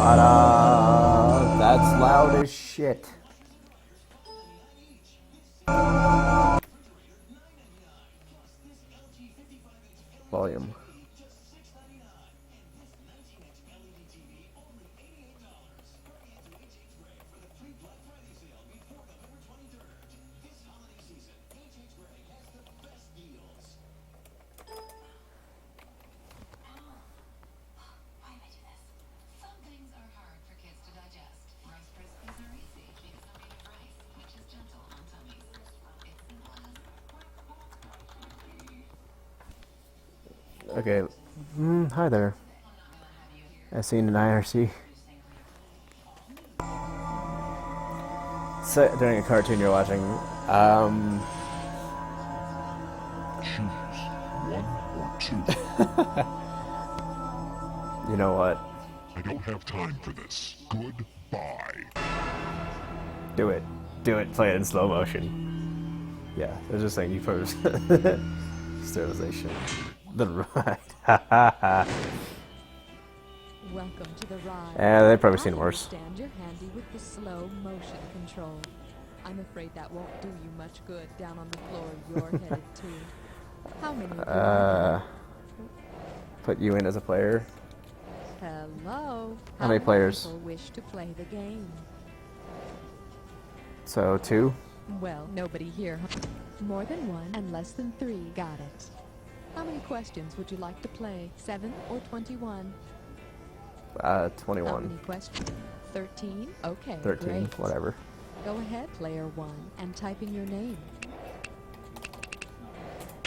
Ta-da! That's loud as shit. Volume. Okay. Hi there. I've seen an IRC. So, during a cartoon you're watching, Choose one or two. you know what? I don't have time for this. Goodbye. Do it. Do it. Play it in slow motion. Yeah, they're just saying you first. Sterilization. The ride. Welcome to the ride. Yeah, they've probably seen worse. I understand you're handy with the slow motion control. I'm afraid that won't do you much good down on the floor you're headed to. How many? Put you in as a player. Hello. How many players? People wish to play the game. So 2. Well, nobody here. More than 1 and less than 3. Got it. How many questions would you like to play? 7 or 21? 21. How many questions? 13? Okay, 13, great. whatever. Go ahead, player 1, and type in your name.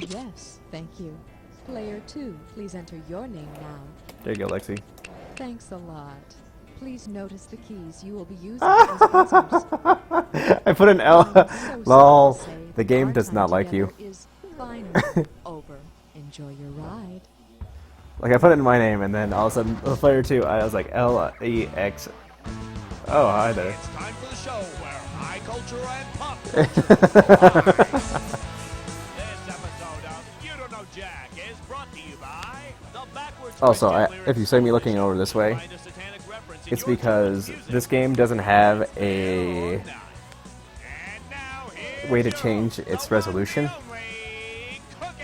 Yes, thank you. Player 2, please enter your name now. There you go, Lexi. Thanks a lot. Please notice the keys you will be using as buzzers. I put an L. I'm so Lol. sorry to say, The game our does time not like you. together is finally over. Enjoy your ride. Like, I put it in my name, and then all of a sudden, player 2, I was like, L-E-X. Oh, hi there. It's time for the show where high culture and pop culture. This episode of You Don't Know Jack is brought to you by the Backwards Also, Christian if Lyrics you see me looking over this way, Find a satanic reference in it's your because choice of this music. game doesn't have a And now here's way to your change host, its the one resolution. and only Cookie.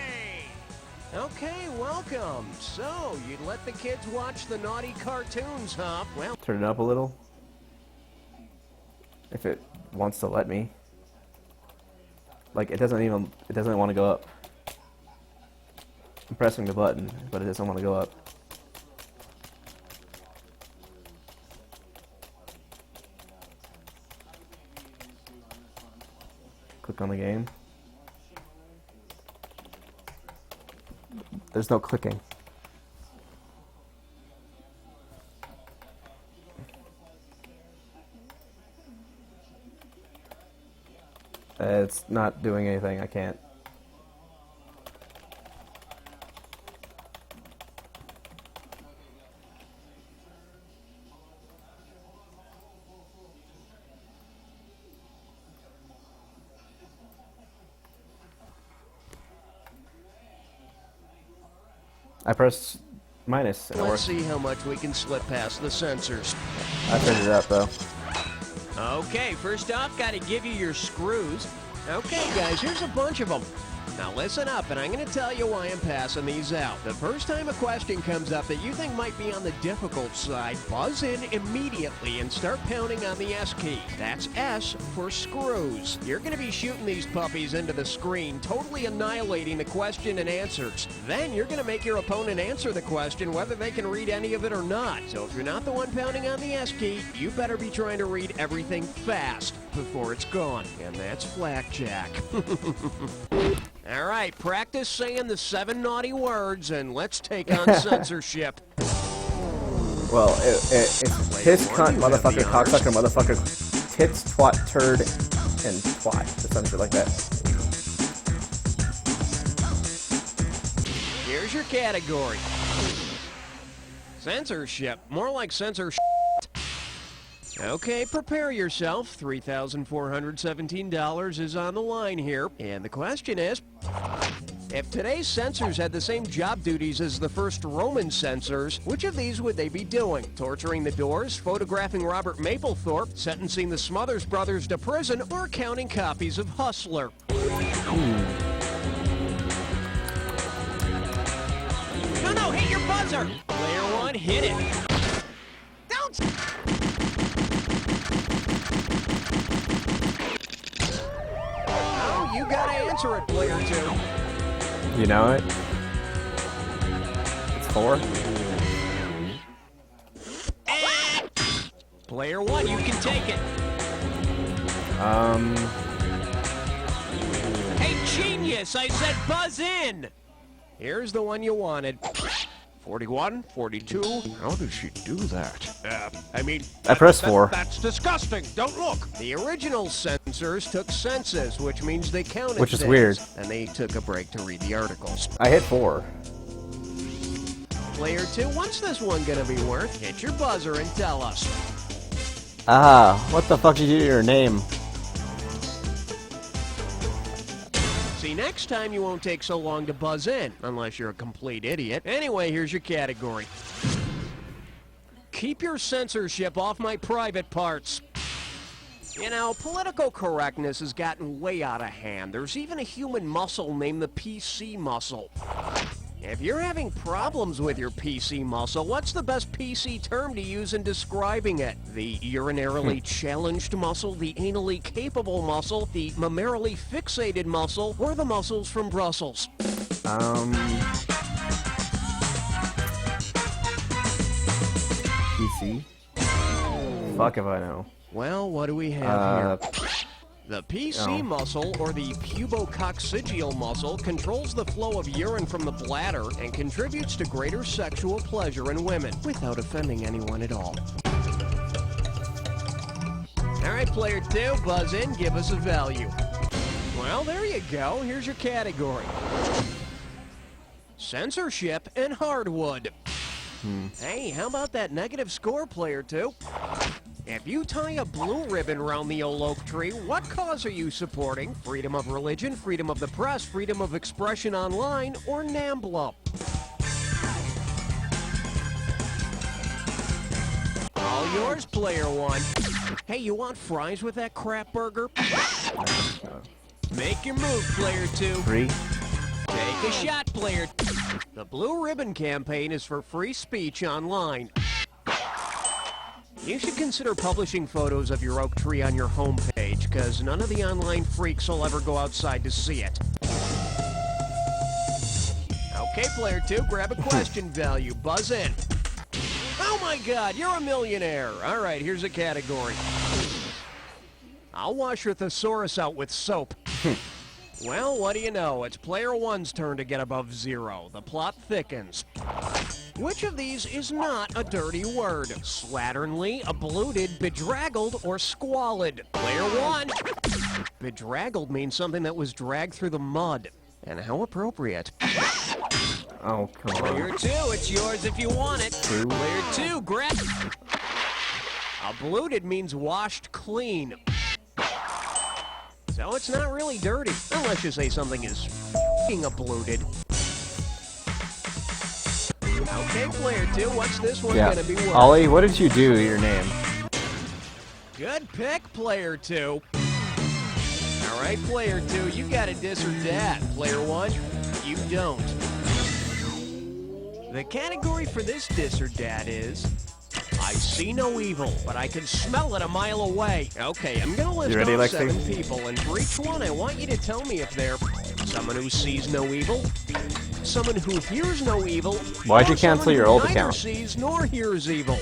Okay, welcome. So, you'd let the kids watch the naughty cartoons, huh? Well, Turn it up a little. If it wants to let me. Like, it doesn't want to go up. I'm pressing the button, but it doesn't want to go up. Click on the game. There's no clicking. It's not doing anything. I can't. I pressed minus. And it let's worked. see how much we can slip past the sensors. I turned it up though. Okay, first off, gotta give you your screws. Okay, guys, here's a bunch of them. Now listen up, and I'm going to tell you why I'm passing these out. The first time a question comes up that you think might be on the difficult side, buzz in immediately and start pounding on the S key. That's S for screws. You're going to be shooting these puppies into the screen, totally annihilating the question and answers. Then you're going to make your opponent answer the question whether they can read any of it or not. So if you're not the one pounding on the S key, you better be trying to read everything fast before it's gone. And that's blackjack. All right, practice saying the 7 naughty words, and let's take on censorship. Well, it's piss, cunt, motherfucker, cocksucker, motherfucker, tits, twat, turd, and twat, or something like that. Here's your category. Censorship, more like censorship. Okay, prepare yourself. $3,417 is on the line here. And the question is, If today's censors had the same job duties as the first Roman censors, which of these would they be doing? Torturing the Doors, photographing Robert Mapplethorpe, sentencing the Smothers Brothers to prison, or counting copies of Hustler? No, hit your buzzer! Player 1, hit it! Don't... Oh, you gotta answer it, player 2. You know it? It's 4. Player 1, you can take it. Hey, genius! I said buzz in! Here's the one you wanted. 41, 42. How did she do that? I pressed 4. That's disgusting. Don't look. The original censors took census, which means they counted Which is things, weird. and they took a break to read the articles. I hit 4. Player 2, what's this one gonna be worth? Hit your buzzer and tell us. What the fuck did you do to your name? See, next time you won't take so long to buzz in, unless you're a complete idiot. Anyway, here's your category. Keep your censorship off my private parts. You know, political correctness has gotten way out of hand. There's even a human muscle named the PC muscle. If you're having problems with your PC muscle, what's the best PC term to use in describing it? The urinarily challenged muscle, the anally capable muscle, the mammarily fixated muscle, or the muscles from Brussels? PC? Fuck if I know. Well, what do we have here? The PC muscle, or the pubococcygeal muscle, controls the flow of urine from the bladder and contributes to greater sexual pleasure in women, without offending anyone at all. All right, player 2, buzz in, give us a value. Well, there you go. Here's your category. Censorship and hardwood. Hey, how about that negative score, player 2? If you tie a blue ribbon around the old oak tree, what cause are you supporting? Freedom of religion, freedom of the press, freedom of expression online, or NAMBLA? All yours, player 1. Hey, you want fries with that crap burger? Make your move, player 2. 3. Take a shot, player. The Blue Ribbon Campaign is for free speech online. You should consider publishing photos of your oak tree on your homepage, because none of the online freaks will ever go outside to see it. Okay, player 2, grab a question value. Buzz in. Oh my god, you're a millionaire. All right, here's a category. I'll wash your thesaurus out with soap. Well, what do you know? It's player 1's turn to get above 0. The plot thickens. Which of these is not a dirty word? Slatternly, abluted, bedraggled, or squalid? Player 1. Bedraggled means something that was dragged through the mud. And how appropriate. Oh, come Player on. 2, it's yours if you want it. 2. Player 2, grab. Abluted means washed clean. So it's not really dirty, unless you say something is f***ing abluted. Okay, player 2, what's this one Yeah. gonna be worth? Ollie, what did you do to your name? Good pick, player 2. All right, player 2, you got a dis or dat. Player 1, you don't. The category for this dis or dat is... I see no evil, but I can smell it a mile away. Okay, I'm gonna list You ready, off Lexi? 7 people, and for each one, I want you to tell me if they're someone who sees no evil, someone who hears no evil, Why'd you or cancel someone your who old neither account? sees nor hears evil.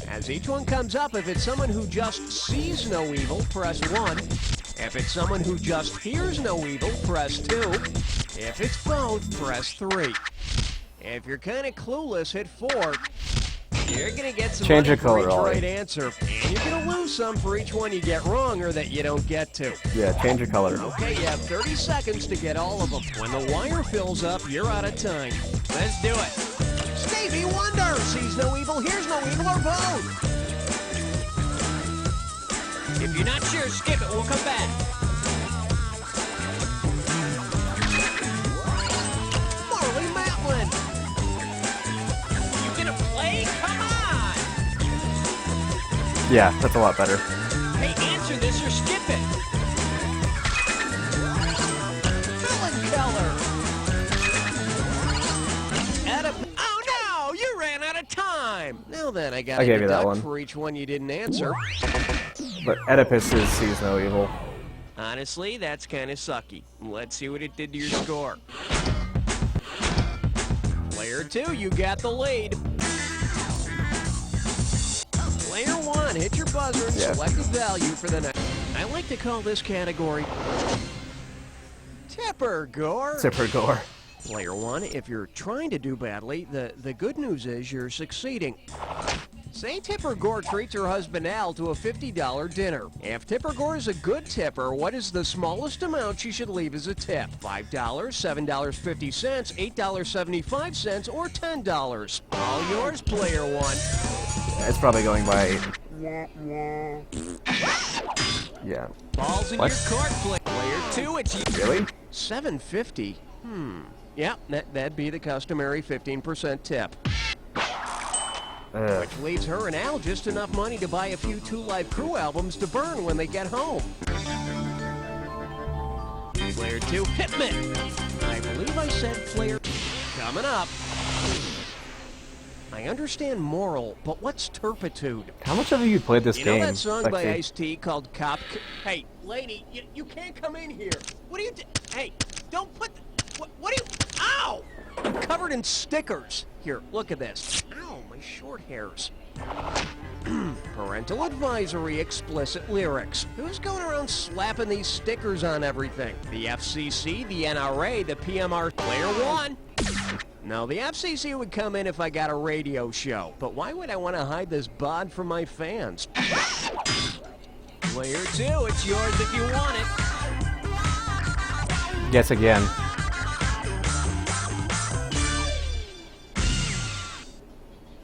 As each one comes up, if it's someone who just sees no evil, press 1. If it's someone who just hears no evil, press 2. If it's both, press 3. If you're kind of clueless, hit 4. You're going to get some Change money the color, for each Ollie. right answer. And you're going to lose some for each one you get wrong or that you don't get to. Yeah, change your color. Okay, you have 30 seconds to get all of them. When the wire fills up, you're out of time. Let's do it. Stevie Wonder sees no evil, hears no evil, or both. If you're not sure, skip it. We'll come back. Yeah, that's a lot better. Hey, answer this or skip it. Keller. Oh no! You ran out of time. Now then, I gotta gave you that deduct one. for each one you didn't answer. But Oedipus sees no evil. Honestly, that's kind of sucky. Let's see what it did to your score. Player 2, you got the lead. Player 1, hit your buzzer and select a value for the next. I like to call this category Tipper Gore. Tipper Gore. Player 1, if you're trying to do badly, the good news is you're succeeding. Say Tipper Gore treats her husband Al to a $50 dinner. If Tipper Gore is a good tipper, what is the smallest amount she should leave as a tip? $5, $7.50, $8.75, or $10? All yours, Player 1. It's probably going by... Yeah. Balls in What? your court, Player 2, it's you. Really? $7.50? Yeah, that'd be the customary 15% tip. Which leaves her and Al just enough money to buy a few Two Live Crew albums to burn when they get home. Player 2, hit me! I believe I said player... Coming up. I understand moral, but what's turpitude? How much have you played this You game? know that song by Lexi? Ice-T called Cop... Hey, lady, you can't come in here. What are you... Hey, don't put... What are you... Ow! I'm covered in stickers. Here, look at this. Ow, my short hairs. Parental advisory, explicit lyrics. Who's going around slapping these stickers on everything? The FCC, the NRA, the PMR... Player 1. No, the FCC would come in if I got a radio show. But why would I want to hide this bod from my fans? Player 2, it's yours if you want it. Guess again.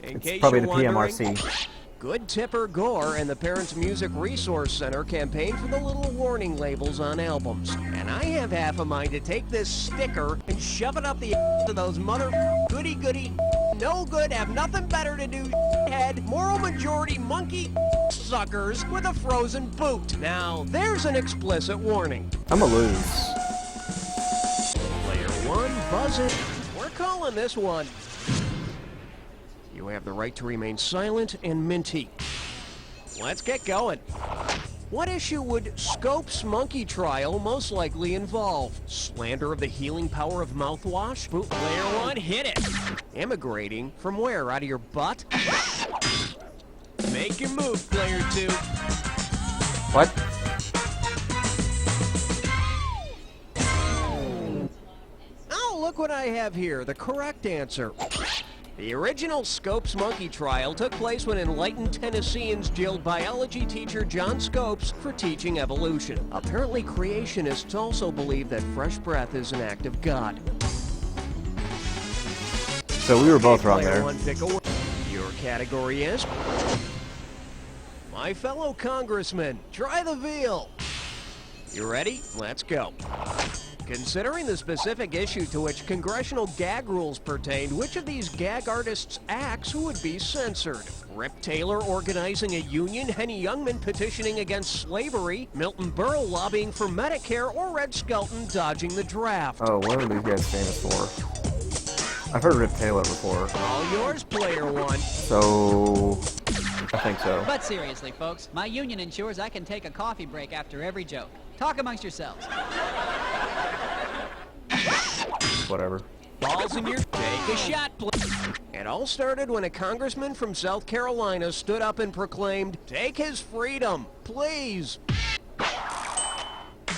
In It's case probably you're the wondering, PMRC. Good Tipper Gore and the Parents Music Resource Center campaign for the little warning labels on albums. And I have half a mind to take this sticker and shove it up the ass of those mother goody, no good, have nothing better to do, head, moral majority monkey suckers with a frozen boot. Now, there's an explicit warning. I'm gonna lose. Player 1, buzz it. We're calling this one. You have the right to remain silent and minty. Let's get going. What issue would Scope's monkey trial most likely involve? Slander of the healing power of mouthwash? Player 1, hit it. Immigrating from where? Out of your butt? Make your move, Player 2. What? Oh, look what I have here. The correct answer. The original Scopes monkey trial took place when enlightened Tennesseans jailed biology teacher John Scopes for teaching evolution. Apparently, creationists also believe that fresh breath is an act of God. So we were both wrong Player there. 1, pick a word. Your category is... My fellow congressman, try the veal. You ready? Let's go. Considering the specific issue to which congressional gag rules pertained, which of these gag artists' acts would be censored? Rip Taylor organizing a union, Henny Youngman petitioning against slavery, Milton Berle lobbying for Medicare, or Red Skelton dodging the draft? Oh, what are these guys famous for? I've heard Rip Taylor before. All yours, Player 1. So... I think so. But seriously, folks, my union ensures I can take a coffee break after every joke. Talk amongst yourselves. Whatever. Balls in your... Take a shot, please. It all started when a congressman from South Carolina stood up and proclaimed, "Take his freedom, please."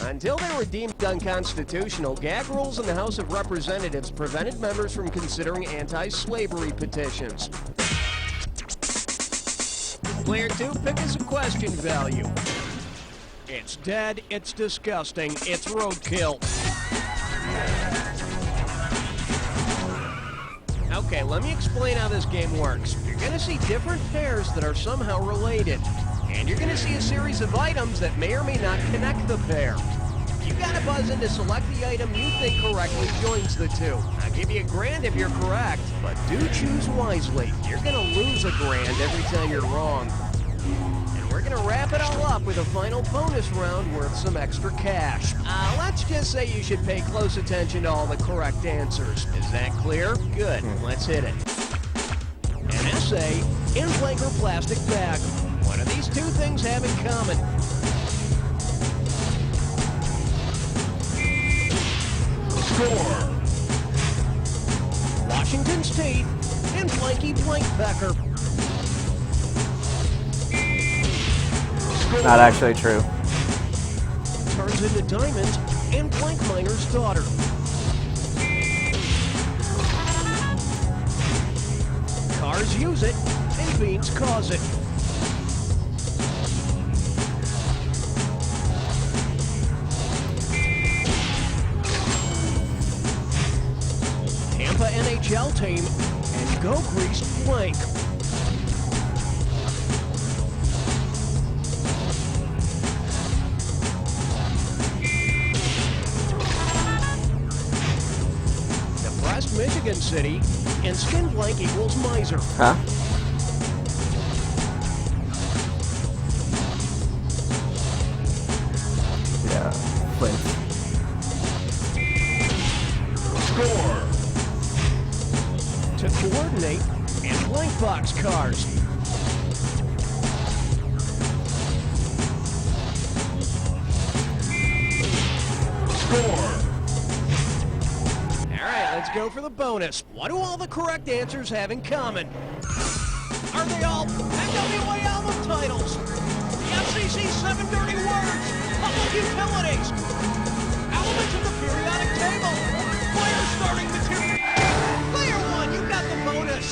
Until they were deemed unconstitutional, gag rules in the House of Representatives prevented members from considering anti-slavery petitions. Player 2, pick us a question value. It's dead, it's disgusting, it's roadkill. Okay, let me explain how this game works. You're going to see different pairs that are somehow related. And you're going to see a series of items that may or may not connect the pair. You got to buzz in to select the item you think correctly joins the two. I'll give you $1,000 if you're correct, but do choose wisely. You're going to lose $1,000 every time you're wrong. And we're gonna wrap it all up with a final bonus round worth some extra cash. Let's just say you should pay close attention to all the correct answers. Is that clear? Good, let's hit it. An essay in blank or plastic bag. What do these two things have in common? Score! Washington State and blanky blank Becker. Not actually true. Turns into diamonds and blank miner's daughter. Cars use it and beans cause it. Tampa NHL team and go greased blank. Depressed Michigan City and skin blank equals miser. Huh? Yeah. Flint. Score! To coordinate and blank box cars. Score! All right, let's go for the bonus. What do all the correct answers have in common? Are they all NWA album titles? The FCC 7 dirty words? Public utilities? Elements of the periodic table? Player starting material? Player 1, you got the bonus.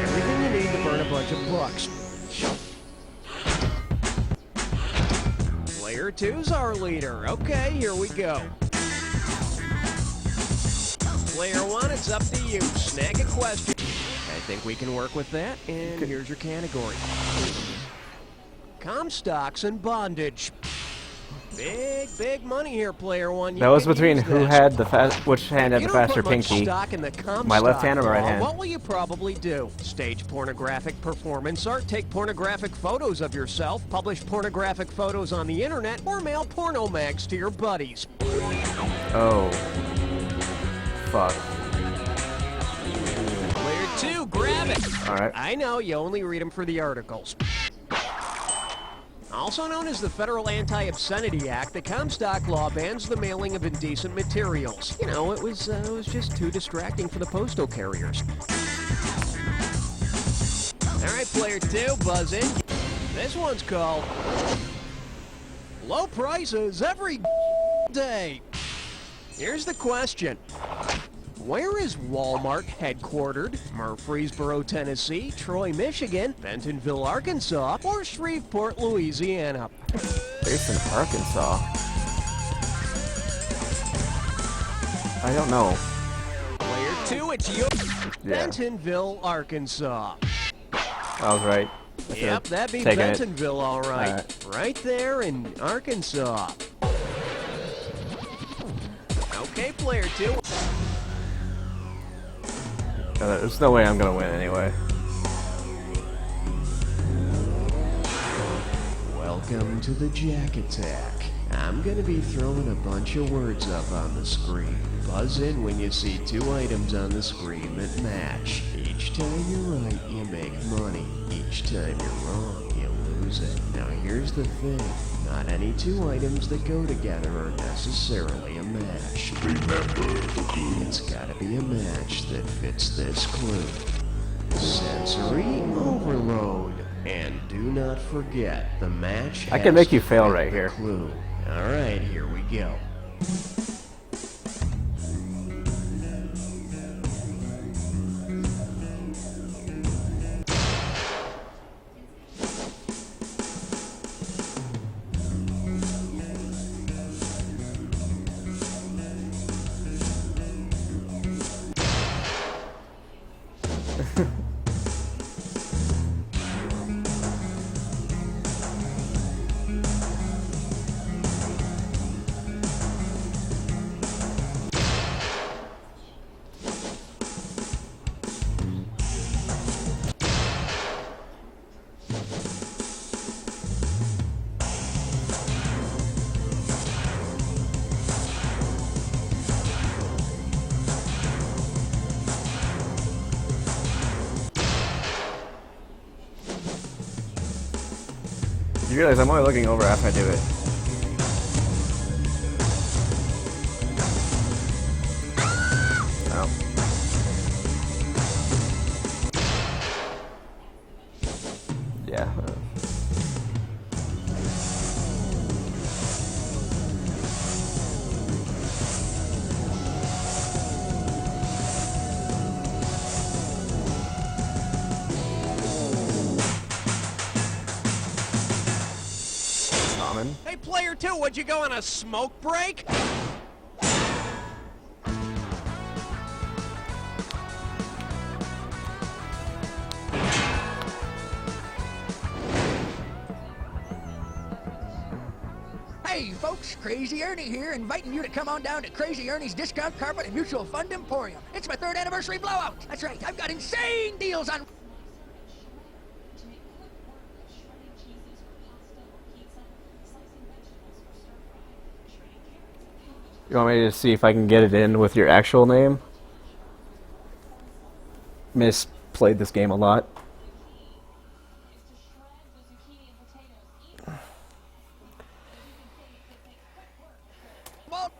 Everything you need to burn a bunch of bucks. Player 2's our leader. Okay, here we go. Player 1, it's up to you. Snag a question. I think we can work with that, and here's your category. Comstocks and bondage. Big money here, Player 1. You That was can between use who this. had the which hand had You the don't faster put much pinky. stock in the My left Comstock hand or my right law. hand? What will you probably do? Stage pornographic performance art, take pornographic photos of yourself, publish pornographic photos on the internet, or mail porno mags to your buddies. Oh. Fuck. Player 2, grab it. Alright. I know, you only read them for the articles. Also known as the Federal Anti-Obscenity Act, the Comstock law bans the mailing of indecent materials. You know, it was just too distracting for the postal carriers. All right, Player 2, buzz in. This one's called Low Prices Every Day. Here's the question. Where is Walmart headquartered? Murfreesboro, Tennessee, Troy, Michigan, Bentonville, Arkansas, or Shreveport, Louisiana? Based in Arkansas. I don't know. Player 2, it's you. Yeah. Bentonville, Arkansas. I was right. I should've Yep, that'd be taken it. Bentonville, all right. Alright. Right there in Arkansas. Okay, Player 2. There's no way I'm gonna win anyway. Welcome to the Jack Attack. I'm gonna be throwing a bunch of words up on the screen. Buzz in when you see two items on the screen that match. Each time you're right, you make money. Each time you're wrong, you lose it. Now here's the thing. Not any two items that go together are necessarily a match. Remember the clue. It's gotta be a match that fits this clue. Sensory overload. And do not forget, the match I can make you has to fail fit right the here. Clue. All right, here we go. You realize I'm only looking over after I do it. Oh. Yeah. Common. Hey, player 2, would you go on a smoke break? Hey folks, Crazy Ernie here, inviting you to come on down to Crazy Ernie's Discount Carpet and Mutual Fund Emporium. It's my 3rd anniversary blowout. That's right, I've got insane deals on... You want me to see if I can get it in with your actual name? Miss played this game a lot. Well,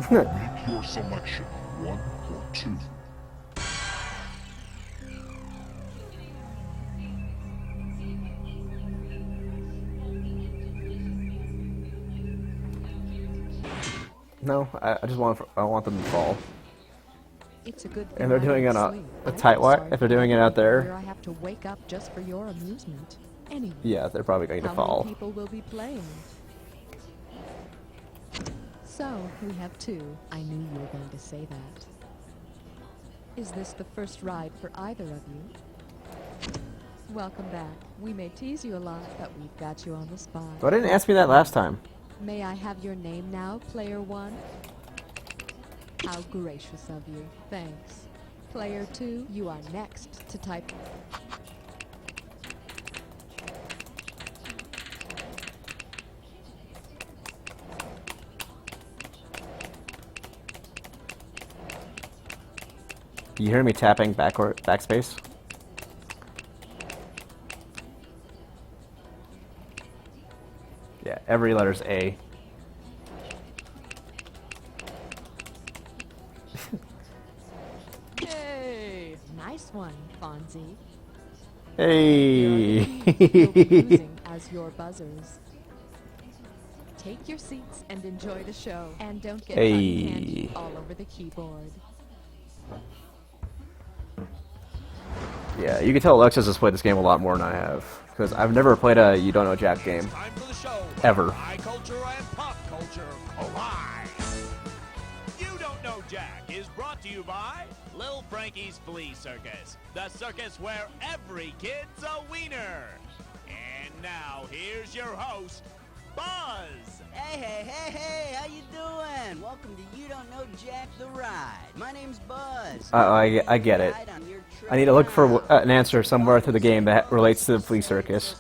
Read your selection, 1 or 2. No, I just want I want them to fall. It's a good thing And they're I doing don't it on sleep. a I'd tight be wire. sorry If they're for doing it you out there, where I have to wake up just for your amusement. Anyway, yeah, they're probably going to how fall. many people will be playing? So, we have 2. I knew you were going to say that. Is this the first ride for either of you? Welcome back. We may tease you a lot, but we've got you on the spot. Why didn't ask me that last time? May I have your name now, Player 1? How gracious of you. Thanks. Player 2, you are next to type. You hear me tapping backspace? Yeah, every letter's A. Hey! Nice one, Fonzie. Hey! You'll be using as your buzzers. Take your seats and enjoy the show. And don't get Hey. candy all over the keyboard. Yeah, you can tell Alexis has played this game a lot more than I have. Because I've never played a You Don't Know Jack game. Time for the show. Ever. High culture and pop culture collide. You Don't Know Jack is brought to you by Lil Frankie's Flea Circus, the circus where every kid's a wiener. And now here's your host, Buzz. Hey, how you doing? Welcome to You Don't Know Jack the Ride. My name's Buzz. I get it. I need to look for an answer somewhere through the game that relates to the flea circus.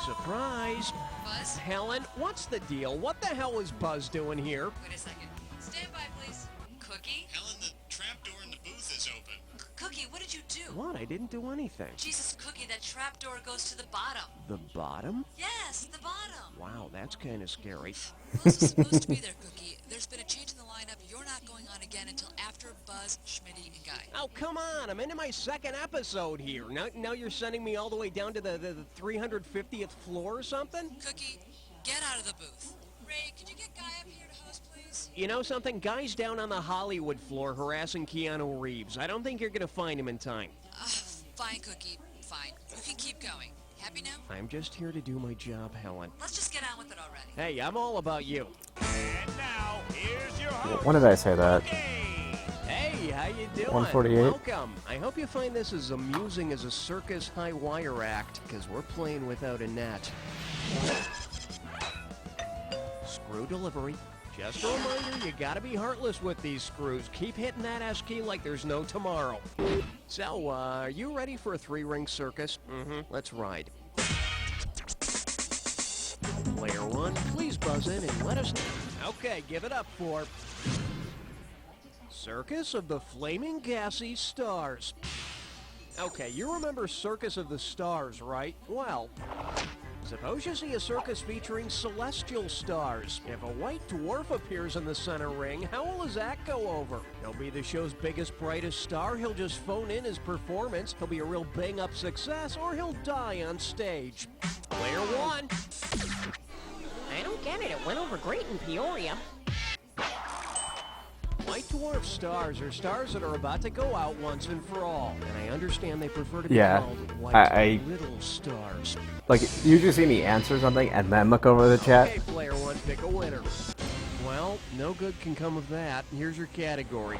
Surprise! Buzz? Helen, what's the deal? What the hell is Buzz doing here? Wait a second. Stand by, please. Cookie? Helen, the trapdoor in the booth is open. Cookie, what did you do? What? I didn't do anything. Jesus, Cookie, that trapdoor goes to the bottom. The bottom? Yes, the bottom. Wow, that's kind of scary. Buzz is supposed to be there, Cookie. There's been a change in the lineup. You're not going on again until after Buzz, Schmitty, and Guy. Oh, come on. I'm into my 2nd episode here. Now you're sending me all the way down to the 350th floor or something? Cookie, get out of the booth. Ray, could you get Guy up here to host, please? You know something? Guy's down on the Hollywood floor harassing Keanu Reeves. I don't think you're going to find him in time. Fine, Cookie. Fine. You can keep going. Happy now? I'm just here to do my job, Helen. Let's just get on with it already. Hey, I'm all about you. And now here's your host. When did I say that? Hey, how you doing? 148. Welcome. I hope you find this as amusing as a circus high wire act, because we're playing without a net. Screw delivery. Just a reminder, you gotta be heartless with these screws. Keep hitting that S key like there's no tomorrow. So, are you ready for a 3-ring circus? Let's ride. Player 1, please buzz in and let us know. Okay, give it up for Circus of the Flaming Gassy Stars. Okay, you remember Circus of the Stars, right? Well, suppose you see a circus featuring celestial stars. If a white dwarf appears in the center ring, how will his act go over? He'll be the show's biggest, brightest star, he'll just phone in his performance, he'll be a real bang-up success, or he'll die on stage. Player 1. I don't get it. It went over great in Peoria. White dwarf stars are stars that are about to go out once and for all. And I understand they prefer to be called white little stars. Like, you just see me answer something and then look over the chat. Okay, player 1, pick a winner. Well, no good can come of that. Here's your category.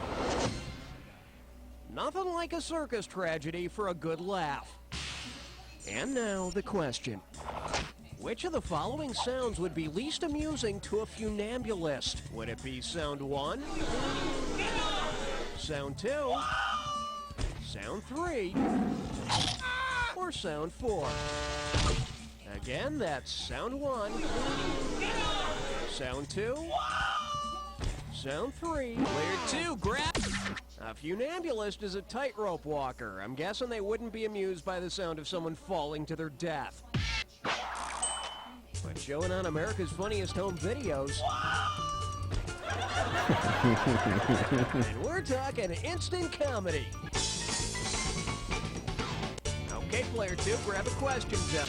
Nothing like a circus tragedy for a good laugh. And now, the question. Which of the following sounds would be least amusing to a funambulist? Would it be sound 1? Sound 2? Sound 3? Or sound 4? Again, that's sound 1. Sound 2? Sound 3? Player 2, grab! A funambulist is a tightrope walker. I'm guessing they wouldn't be amused by the sound of someone falling to their death. But showing on America's Funniest Home Videos. And we're talking instant comedy. Okay, player 2, grab a question, Jeff.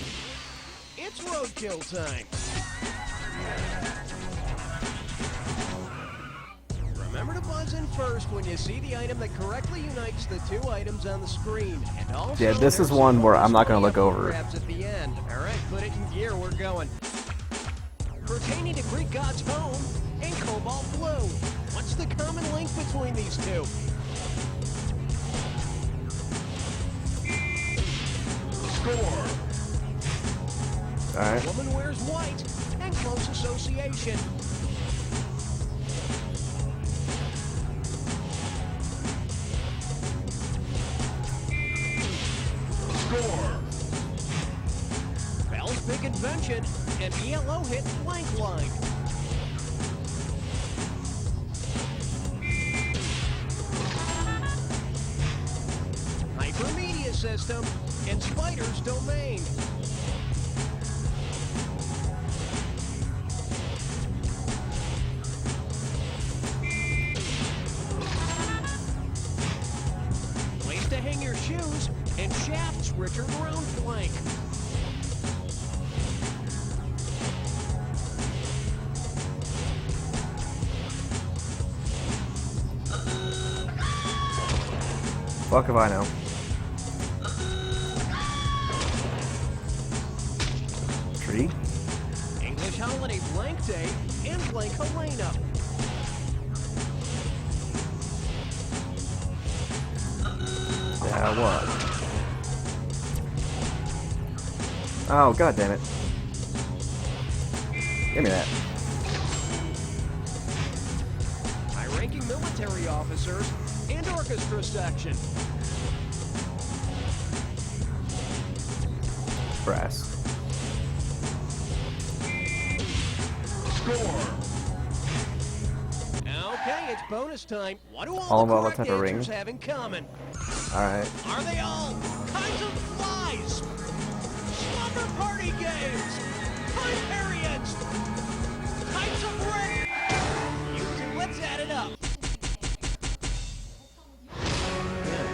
It's roadkill time. Remember to buzz in first when you see the item that correctly unites the 2 items on the screen. And also, Yeah, this is one where I'm not going to look over. Grabs at the end. All right, put it in gear. We're going. Pertaining to Greek god's home and cobalt blue. What's the common link between these 2? Score! Alright. Woman wears white and close association. Score! Bell's big invention, an ELO hit blank line. Hypermedia system and Spider's domain. Place to hang your shoes and Shaft's Richard Round blank. Fuck if I know. Tree? English holiday blank day and blank Helena. Yeah, what? Oh, god damn it. Give me that. High-ranking military officers and orchestra section. Brass. Score! Okay, it's bonus time. What do All all of the all correct type of ring. answers have in common? Alright. Are they all kinds of flies? Slumber party games? Time periods? Types of ring? You two, let's add it up. Yeah,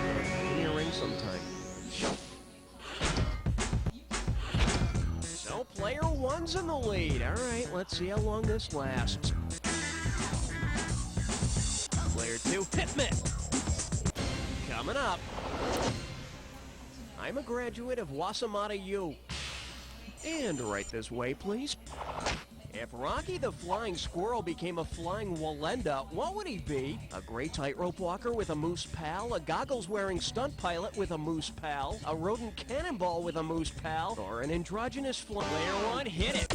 give me a ring sometime. So player 1's in the lead. All right, let's see how long this lasts. Player 2, hit me. Coming up. I'm a graduate of Wasamata U. And right this way, please. If Rocky the Flying Squirrel became a flying Walenda, what would he be? A great tightrope walker with a moose pal? A goggles-wearing stunt pilot with a moose pal? A rodent cannonball with a moose pal? Or an androgynous player 1? Hit it!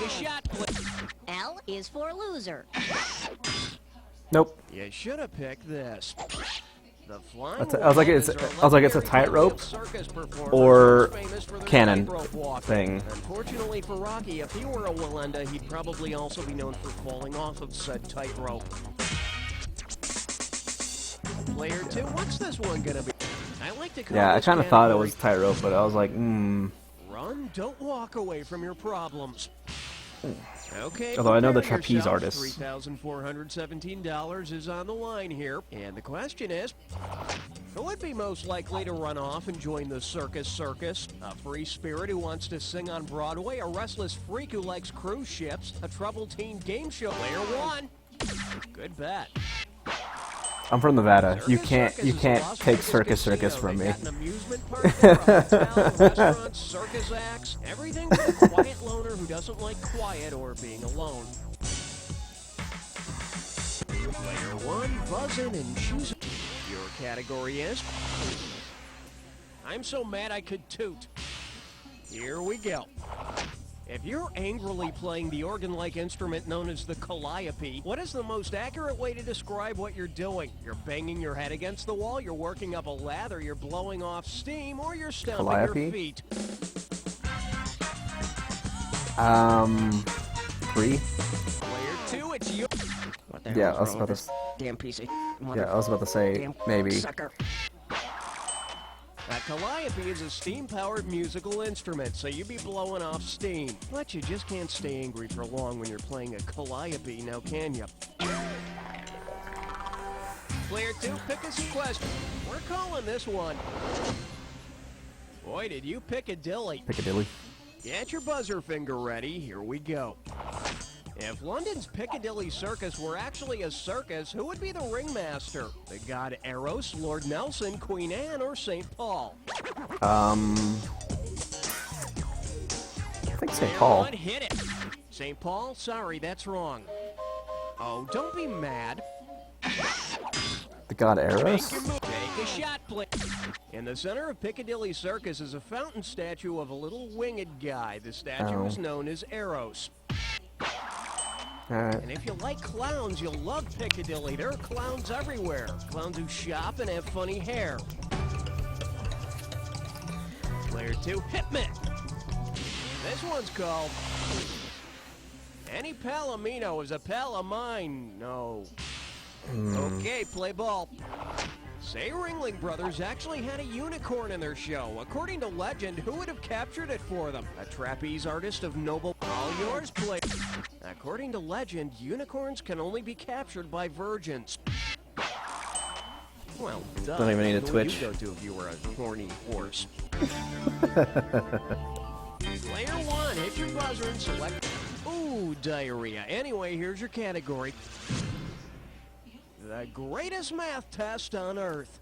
a shot, player. L is for loser. Nope. You should have picked this. The flying I was like, it's a tightrope circus or performer famous for their cannon tightrope walking. thing. Unfortunately for Rocky, if he were a Wallenda, he'd probably also be known for falling off of said tightrope. Player 2, what's this one gonna be? I like to call Yeah, I this kind of thought it category was tightrope, but I was like, Run, don't walk away from your problems. Okay, Although I know the prepare trapeze yourself. artists. $3,417 is on the line here. And the question is, who would be most likely to run off and join the circus? A free spirit who wants to sing on Broadway, a restless freak who likes cruise ships, a troubled teen game show. Player 1. Good bet. I'm from Nevada. You can't take circus from me. Restaurants, circus acts, everything for a quiet loner who doesn't like quiet or being alone. Player 1, buzz in and choose. Your category is I'm so mad I could toot. Here we go. If you're angrily playing the organ-like instrument known as the calliope, what is the most accurate way to describe what you're doing? You're banging your head against the wall, you're working up a lather, you're blowing off steam, or you're stomping Calliope? your feet. 3. Player 2, it's you. What the Yeah, hell I was is wrong about with to. this damn piece of Yeah, I was about to say damn maybe. sucker. A calliope is a steam-powered musical instrument, so you'd be blowing off steam. But you just can't stay angry for long when you're playing a calliope, now can you? Player 2, pick us a question. We're calling this one. Boy, did you Piccadilly. Piccadilly. Get your buzzer finger ready, here we go. If London's Piccadilly Circus were actually a circus, who would be the ringmaster? The god Eros, Lord Nelson, Queen Anne, or St. Paul? I think St. Paul. Everyone hit it. St. Paul? Sorry, that's wrong. Oh, don't be mad. The god Make Eros? your move. Take a shot, please. In the center of Piccadilly Circus is a fountain statue of a little winged guy. The statue is known as Eros. Alright. And if you like clowns, you'll love Piccadilly. There are clowns everywhere. Clowns who shop and have funny hair. Player 2, hit me. This one's called Any Palomino is a pal of mine. No. Okay, play ball. Say Ringling Brothers actually had a unicorn in their show. According to legend, who would have captured it for them? A trapeze artist of noble... All yours, play. According to legend, unicorns can only be captured by virgins. Well, duh. Don't even need a Who would twitch. you go to if you were a horny horse? Player 1, hit your buzzer and select... Ooh, diarrhea. Anyway, here's your category. The greatest math test on Earth.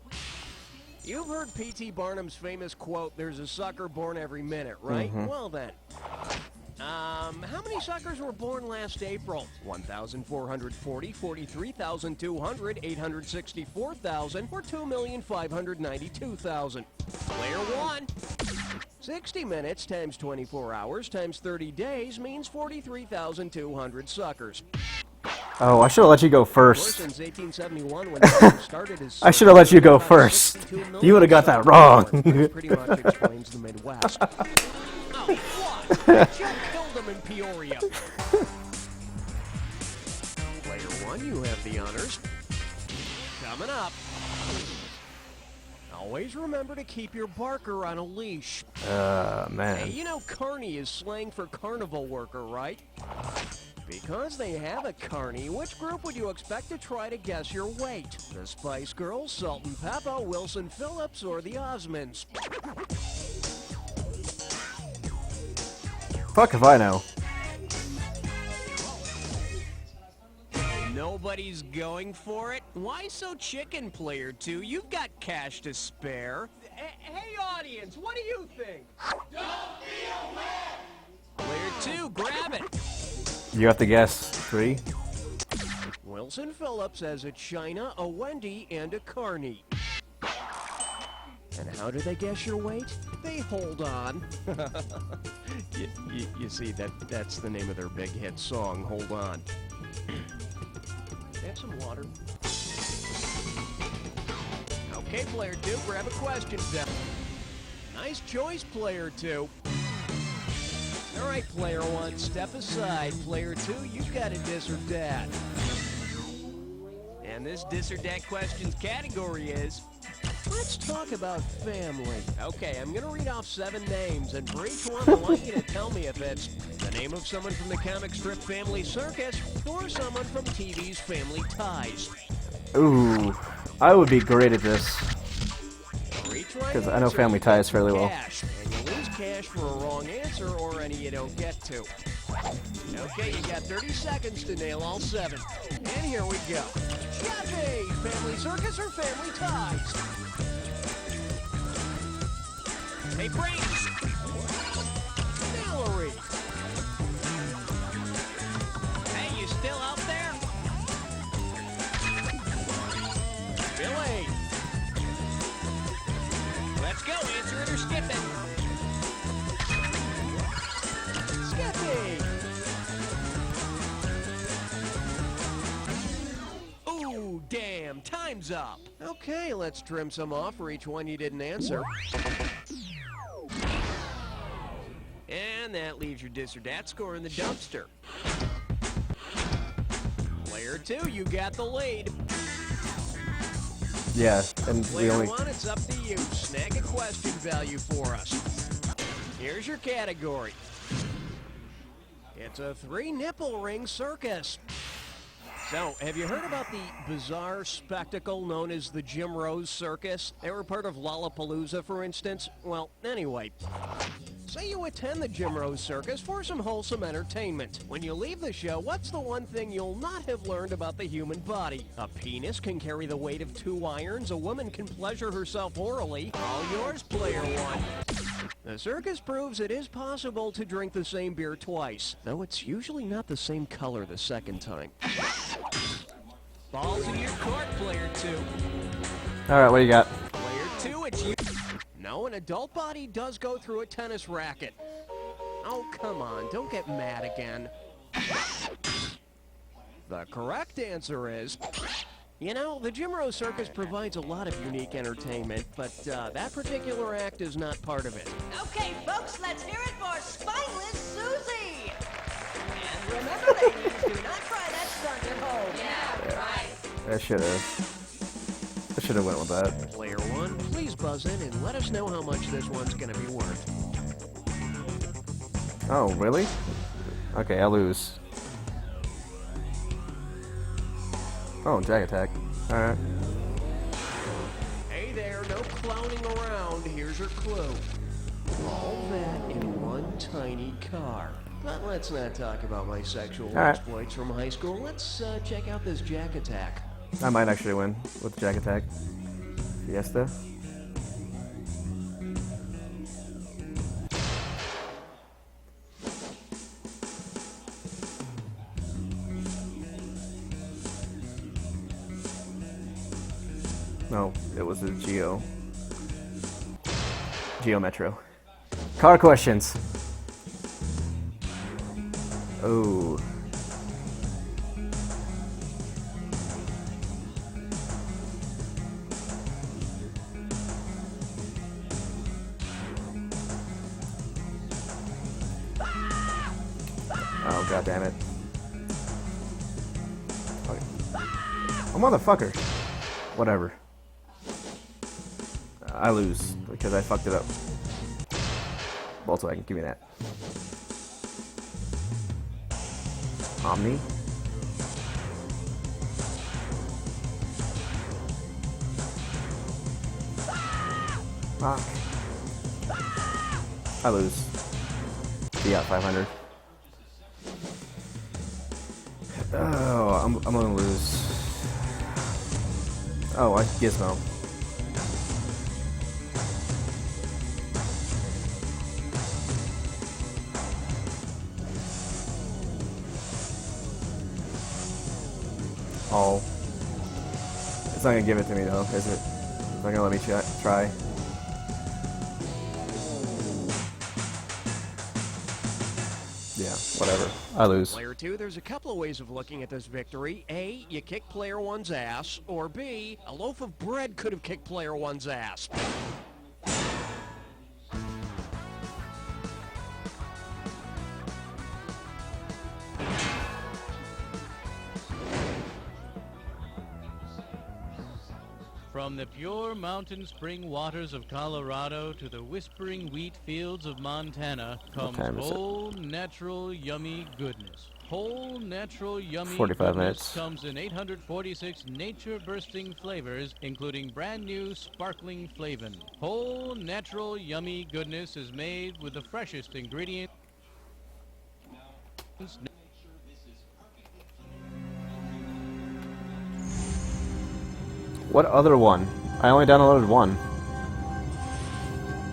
You've heard P.T. Barnum's famous quote, "There's a sucker born every minute," right? Well then. How many suckers were born last April? 1,440, 43,200, 864,000, or 2,592,000? Player 1. 60 minutes times 24 hours times 30 days means 43,200 suckers. Oh, I should have let you go Of course, first. since 1871, when the started his I should have let you go first. You would have got that wrong. which pretty much explains the Midwest. Oh, what? You killed them in Peoria. Player 1, you have the honors. Coming up. Always remember to keep your barker on a leash. Hey, Man. you know carny is slang for carnival worker, right? Because they have a carny, which group would you expect to try to guess your weight? The Spice Girls, Salt and Pepper, Wilson Phillips, or the Osmonds? Fuck if I know. Nobody's going for it? Why so chicken, Player 2? You've got cash to spare. Hey, audience, what do you think? Don't be a wimp! Player 2, grab it! You have to guess 3. Wilson Phillips has a China, a Wendy, and a Carney. And how do they guess your weight? They hold on. you see, that's the name of their big hit song, Hold On. Have some water. Okay, player 2, grab a question down. Nice choice, player 2. All right, player 1, step aside. Player 2, you've got a dis or dat. And this dis or dat questions category is, let's talk about family. Okay, I'm gonna read off 7 names, and for each one, I want you to tell me if it's the name of someone from the comic strip Family Circus or someone from TV's Family Ties. Ooh, I would be great at this. Because I know Family Ties fairly well. Cash, and you lose cash for a wrong answer or any you don't get to. Okay, you got 30 seconds to nail all 7. And here we go. Jeffy, Family Circus or Family Ties? Hey, Brains. Valerie. Hey, you still out there? Billy. Let's go, answer it or skip it. Skippy! Ooh, damn, time's up. Okay, let's trim some off for each one you didn't answer. And that leaves your dis or dat score in the dumpster. Player 2, you got the lead. Yeah, and we Player only... 1, it's up to you. Snag a question value for us. Here's your category. It's a 3-nipple ring circus. So, have you heard about the bizarre spectacle known as the Jim Rose Circus? They were part of Lollapalooza, for instance. Well, anyway, say you attend the Jim Rose Circus for some wholesome entertainment. When you leave the show, what's the one thing you'll not have learned about the human body? A penis can carry the weight of 2 irons. A woman can pleasure herself orally. All yours, player 1. The circus proves it is possible to drink the same beer twice, though it's usually not the same color the second time. Ball's in your court, player 2. Alright, what do you got? Player 2, it's you. No, an adult body does go through a tennis racket. Oh, come on, don't get mad again. The correct answer is... You know, the Jim Rose Circus provides a lot of unique entertainment, but that particular act is not part of it. Okay, folks, let's hear it for Spineless Susie. And remember, ladies, do not try that stunt at home. Yeah, right. I should have went with that. Player 1, please buzz in and let us know how much this one's going to be worth. Oh, really? Okay, I lose. Oh, Jag Attack. Alright. Hey there, no clowning around. Here's your clue. All that in one tiny car. But let's not talk about my sexual exploits from high school. Let's check out this Jag Attack. I might actually win with the Jag Attack. Fiesta. No, it was a Geo Metro. Car questions. Oh. Oh, god damn it. Okay. Oh, motherfucker. Whatever. I lose because I fucked it up. Volkswagen, give me that. Omni. Fuck. I lose. Fiat 500. Oh, I'm gonna lose. Oh, I Gizmo. Oh. It's not gonna give it to me though, is it? It's not gonna let me try. Yeah, whatever. I lose. Player 2, there's a couple of ways of looking at this victory. A, you kick player 1's ass, or B, a loaf of bread could have kicked player 1's ass. From the pure mountain spring waters of Colorado to the whispering wheat fields of Montana comes whole, natural, yummy goodness. Whole, natural, yummy 45 goodness minutes. comes in 846 nature-bursting flavors, including brand new sparkling Flavin. Whole, natural, yummy goodness is made with the freshest ingredients. What other one? I only downloaded one.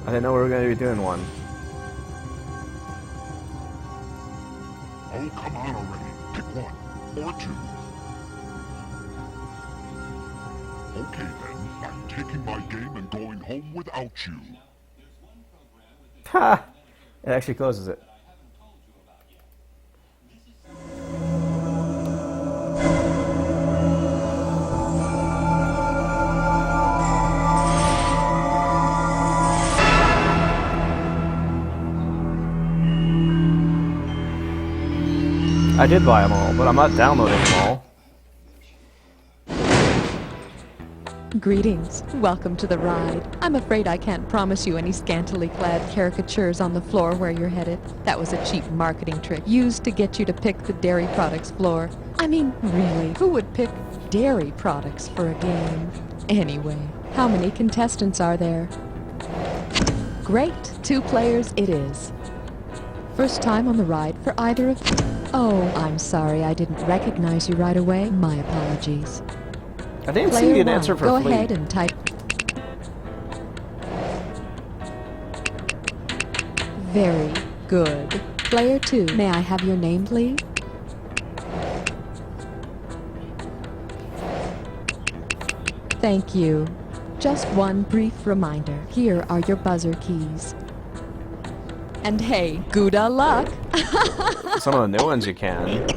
I didn't know we were going to be doing one. Oh, come on already. Pick one. Or two. Okay then, I'm taking my game and going home without you. Ha! It actually closes it. I did buy them all, but I'm not downloading them all. Greetings. Welcome to the ride. I'm afraid I can't promise you any scantily clad caricatures on the floor where you're headed. That was a cheap marketing trick used to get you to pick the dairy products floor. I mean, really, who would pick dairy products for a game? Anyway, how many contestants are there? Great. 2 players it is. First time on the ride for either of you. Oh, I'm sorry I didn't recognize you right away. My apologies. I didn't Player see an 1, answer for go Fleet. ahead and type. Very good. Player 2, may I have your name, please? Thank you. Just one brief reminder. Here are your buzzer keys. And hey, good luck! Some of the new ones you can.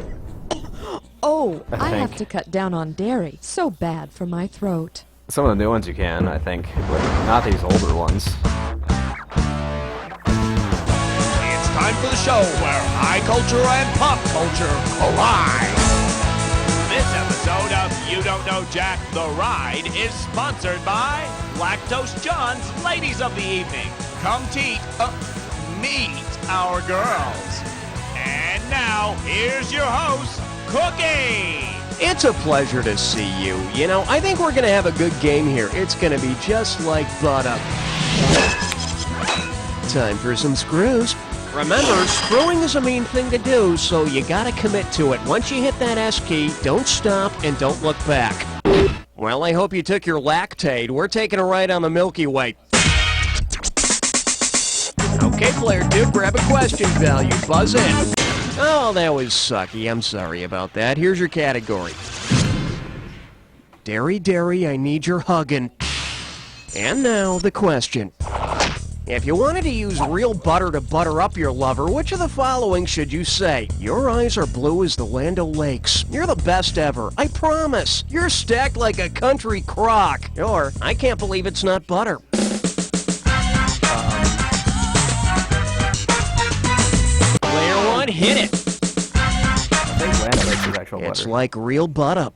Oh, I think. have to cut down on dairy. So bad for my throat. Some of the new ones you can, I think, but not these older ones. It's time for the show where high culture and pop culture collide. This episode of You Don't Know Jack the Ride is sponsored by Lactose John's Ladies of the Evening. Come meet our girls. And now, here's your host, Cookie. It's a pleasure to see you. You know, I think we're going to have a good game here. It's going to be just like butter. Time for some screws. Remember, screwing is a mean thing to do, so you got to commit to it. Once you hit that S key, don't stop and don't look back. Well, I hope you took your Lactaid. We're taking a ride on the Milky Way. Okay, player 2, grab a question value. Buzz in. Oh, that was sucky. I'm sorry about that. Here's your category. Dairy, dairy, I need your huggin'. And now, the question. If you wanted to use real butter to butter up your lover, which of the following should you say? Your eyes are blue as the Land O'Lakes. You're the best ever. I promise. You're stacked like a country crock. Or, I can't believe it's not butter. Player 1, hit it. I think Land O'Lakes is actual butter. It's like real butter.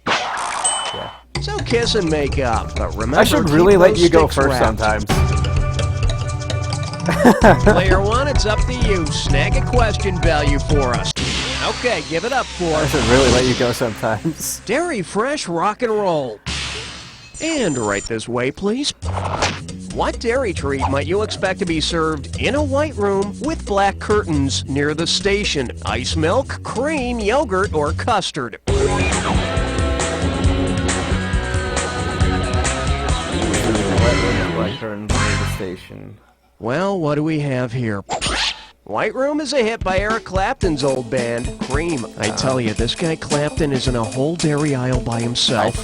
Yeah. So kiss and make up, but remember, I should keep really let those you go sticks first wrapped. sometimes. Player 1, it's up to you. Snag a question value for us. Okay, give it up for I us. should really let you go sometimes. Dairy Fresh Rock and Roll. And right this way, please. What dairy treat might you expect to be served in a white room with black curtains near the station? Ice milk, cream, yogurt, or custard? Black curtains near the station. Well, what do we have here? White Room is a hit by Eric Clapton's old band, Cream. I tell you, this guy Clapton is in a whole dairy aisle by himself.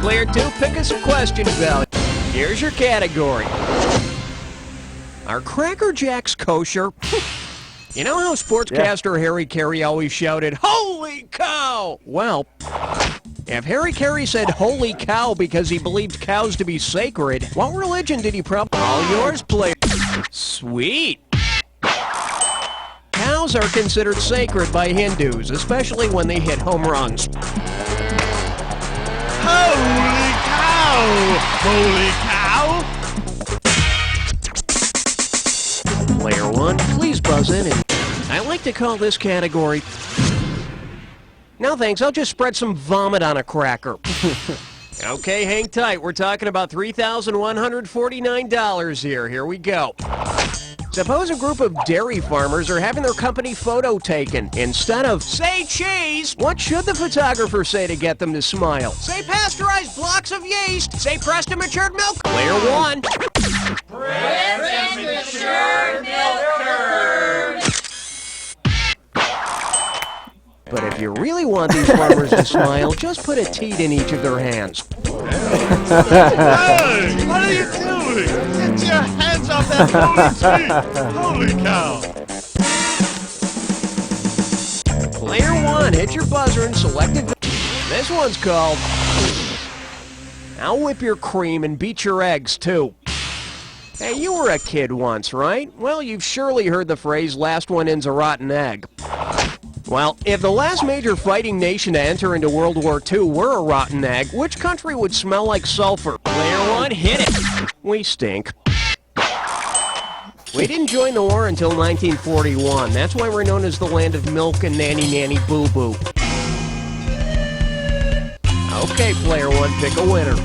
Player 2, pick us a question value. Here's your category. Are Cracker Jacks kosher? You know how sportscaster Harry Carey always shouted, "Holy cow!" Well, if Harry Carey said "holy cow" because he believed cows to be sacred, what religion did he probably... All yours, player. Sweet. Cows are considered sacred by Hindus, especially when they hit home runs. Holy cow! Holy cow! Player 1, please buzz in. And I like to call this category... No thanks, I'll just spread some vomit on a cracker. Okay, hang tight. We're talking about $3,149 here. Here we go. Suppose a group of dairy farmers are having their company photo taken. Instead of, "Say cheese," what should the photographer say to get them to smile? Say pasteurized blocks of yeast. Say pressed and matured milk. Player 1. Pressed and matured milk curd. But if you really want these farmers to smile, just put a teat in each of their hands. Hey! What are you doing? Get your hands off that holy teeth! Holy cow! Player 1, hit your buzzer and select it. This one's called... I'll whip your cream and beat your eggs, too. Hey, you were a kid once, right? Well, you've surely heard the phrase, "last one in's a rotten egg." Well, if the last major fighting nation to enter into World War II were a rotten egg, which country would smell like sulfur? Player 1, hit it. We stink. We didn't join the war until 1941. That's why we're known as the land of milk and nanny boo-boo. Okay, Player 1, pick a winner.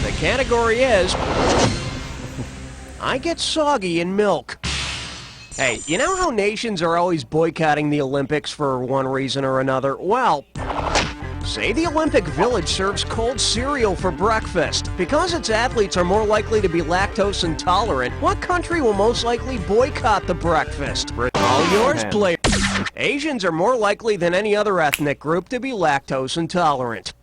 The category is... I get soggy in milk. Hey, you know how nations are always boycotting the Olympics for one reason or another? Well, say the Olympic Village serves cold cereal for breakfast. Because its athletes are more likely to be lactose intolerant, what country will most likely boycott the breakfast? All yours, player. Asians are more likely than any other ethnic group to be lactose intolerant.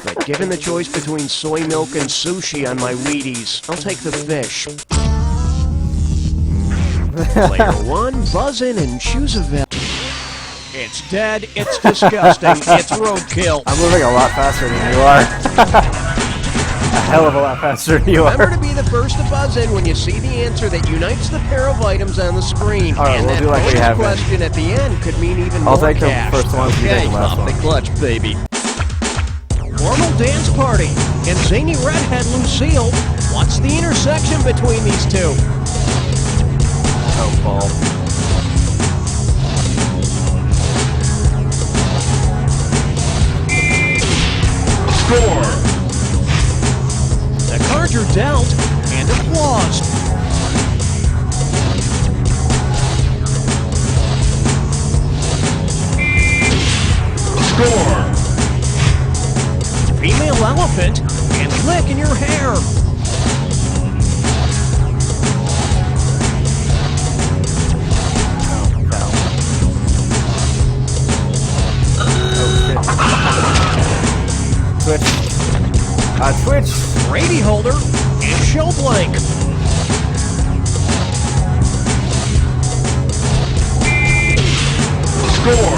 But given the choice between soy milk and sushi on my Wheaties, I'll take the fish. Player 1, buzz in and choose a value. It's dead, it's disgusting, it's roadkill. I'm moving a lot faster than you are. A hell of a lot faster than you are. Remember to be the first to buzz in when you see the answer that unites the pair of items on the screne. All right, and we'll that do like we have been. question at the end could mean even I'll more take the cash. first one, you take the last off one. the clutch, baby. Formal dance party and zany redhead Lucille. What's the intersection between these two? Oh, ball. Score! The cards are dealt and applause. Score! Female elephant and lick in your hair. Twitch. Twitch. Brady holder and show blank. Score.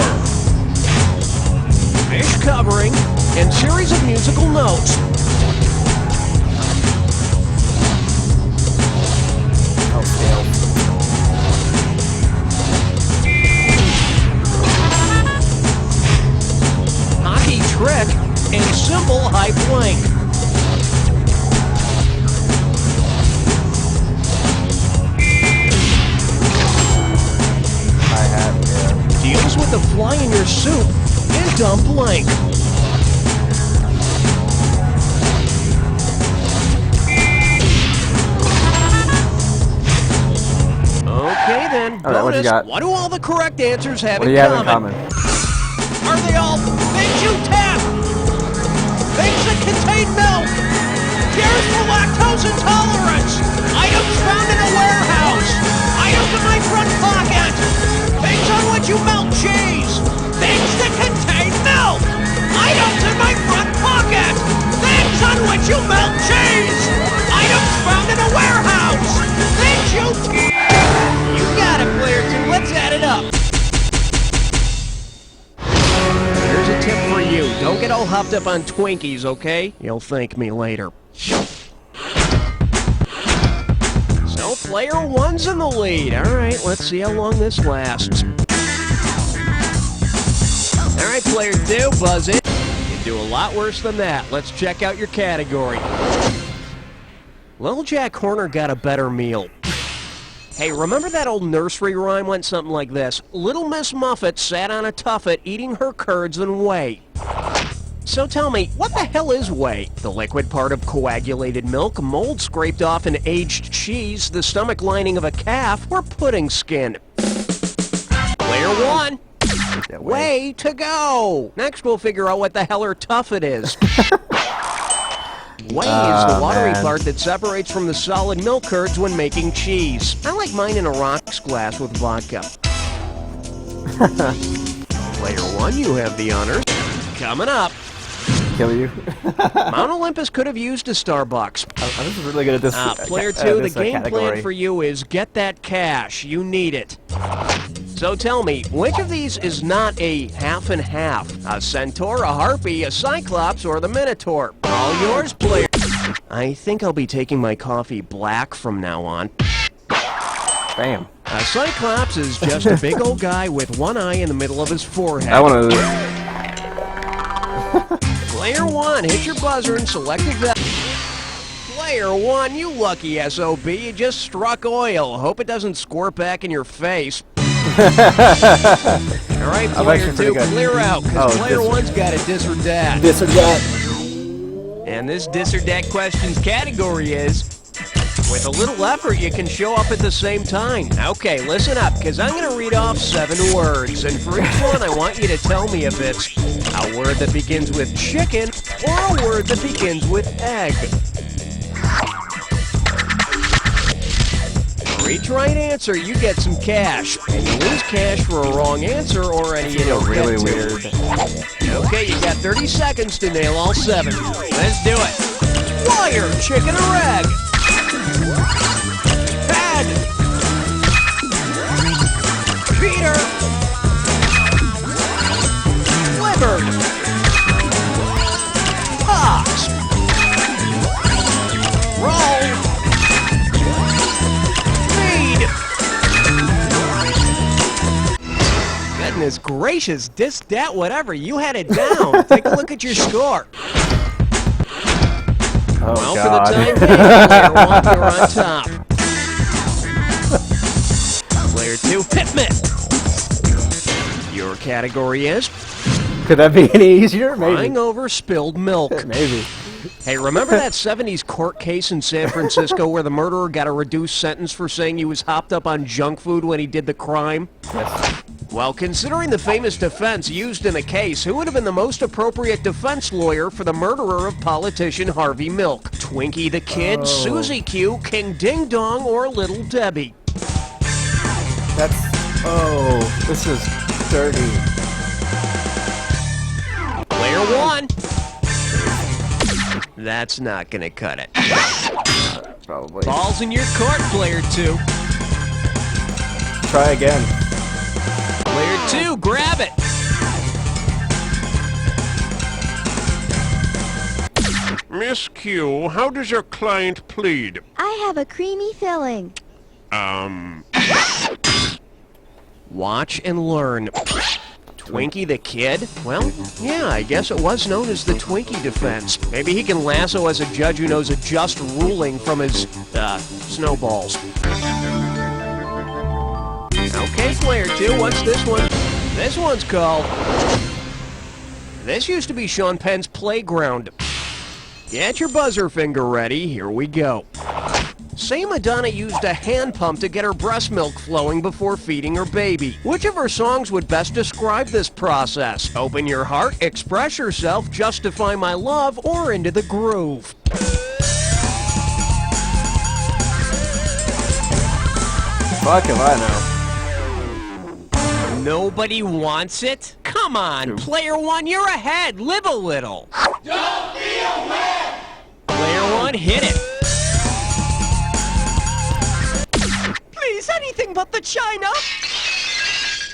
Fish covering and series of musical notes. Oh, scale. Hockey trick and symbol high blank. Hi-hat, yeah. Deals with the fly in your soup and dump blank. Okay then, All right, what you got? What do all the correct answers have What do in you have common? in common? Are they all things you tap? Things that contain milk? Cures for lactose intolerance? Items found in a warehouse? Items in my front pocket? Things on which you melt cheese? Things that contain milk? Items in my front pocket? Things on which you melt cheese? hopped up on Twinkies, okay? You'll thank me later. So player 1's in the lead. All right, let's see how long this lasts. All right, player 2, buzz in. You do a lot worse than that. Let's check out your category. Little Jack Horner got a better meal. Hey, remember that old nursery rhyme went something like this? Little Miss Muffet sat on a tuffet eating her curds and whey. So tell me, what the hell is whey? The liquid part of coagulated milk, mold scraped off an aged cheese, the stomach lining of a calf, or pudding skin? Player 1. Way to go! Next we'll figure out what the hell her tuffet is. Whey is the watery part that separates from the solid milk curds when making cheese. I like mine in a rocks glass with vodka. Player 1, you have the honors. Coming up. Kill you. Mount Olympus could have used a Starbucks. I'm just really good at this. Player 2, the game plan for you is get that cash. You need it. So tell me, which of these is not a half and half? A centaur, a harpy, a cyclops, or the minotaur? All yours, player. I think I'll be taking my coffee black from now on. Bam. A cyclops is just a big old guy with one eye in the middle of his forehead. I want to. Player 1, hit your buzzer and select exact. Player 1, you lucky SOB, you just struck oil. Hope it doesn't squirt back in your face. Alright, player 2, clear out, because player 1's got a dis or dat. Dis or dat. And this dis or dat questions category is, with a little effort, you can show up at the same time. Okay, listen up, because I'm going to read off 7 words, and for each one, I want you to tell me if it's a word that begins with chicken or a word that begins with egg. For each right answer, you get some cash. And you lose cash for a wrong answer or any you don't really get to. weird. Okay, you got 30 seconds to nail all 7. Let's do it. Wire, chicken or egg? Head. Peter. Liver. Ox. Roll. Goodness gracious, dis, dat, whatever, you had it down. Take a look at your score. Oh, well, God. for the time being, player 1, you're on top. Player 2, Pitman. Your category is? Could that be any easier? Maybe. Crying over spilled milk. Maybe. Hey, remember that 70s court case in San Francisco where the murderer got a reduced sentence for saying he was hopped up on junk food when he did the crime? Yes. Well, considering the famous defense used in the case, who would have been the most appropriate defense lawyer for the murderer of politician Harvey Milk? Twinkie the Kid, Susie Q, King Ding Dong, or Little Debbie? That's... Oh, this is dirty. Player 1. That's not gonna cut it. Probably. Ball's in your court, player 2. Try again. Player 2, grab it. Miss Q, how does your client plead? I have a creamy filling. Watch and learn. Twinkie the Kid? Well, yeah, I guess it was known as the Twinkie defense. Maybe he can lasso as a judge who knows a just ruling from his, snowballs. Okay, player 2, what's this one? This one's called... This used to be Sean Penn's playground. Get your buzzer finger ready, here we go. Say Madonna used a hand pump to get her breast milk flowing before feeding her baby. Which of her songs would best describe this process? Open Your Heart, Express Yourself, Justify My Love, or Into the Groove? Fuck if I know. Nobody wants it? Come on, player 1, you're ahead. Live a little. Don't be a wimp! Player 1, hit it. Please, anything but the china.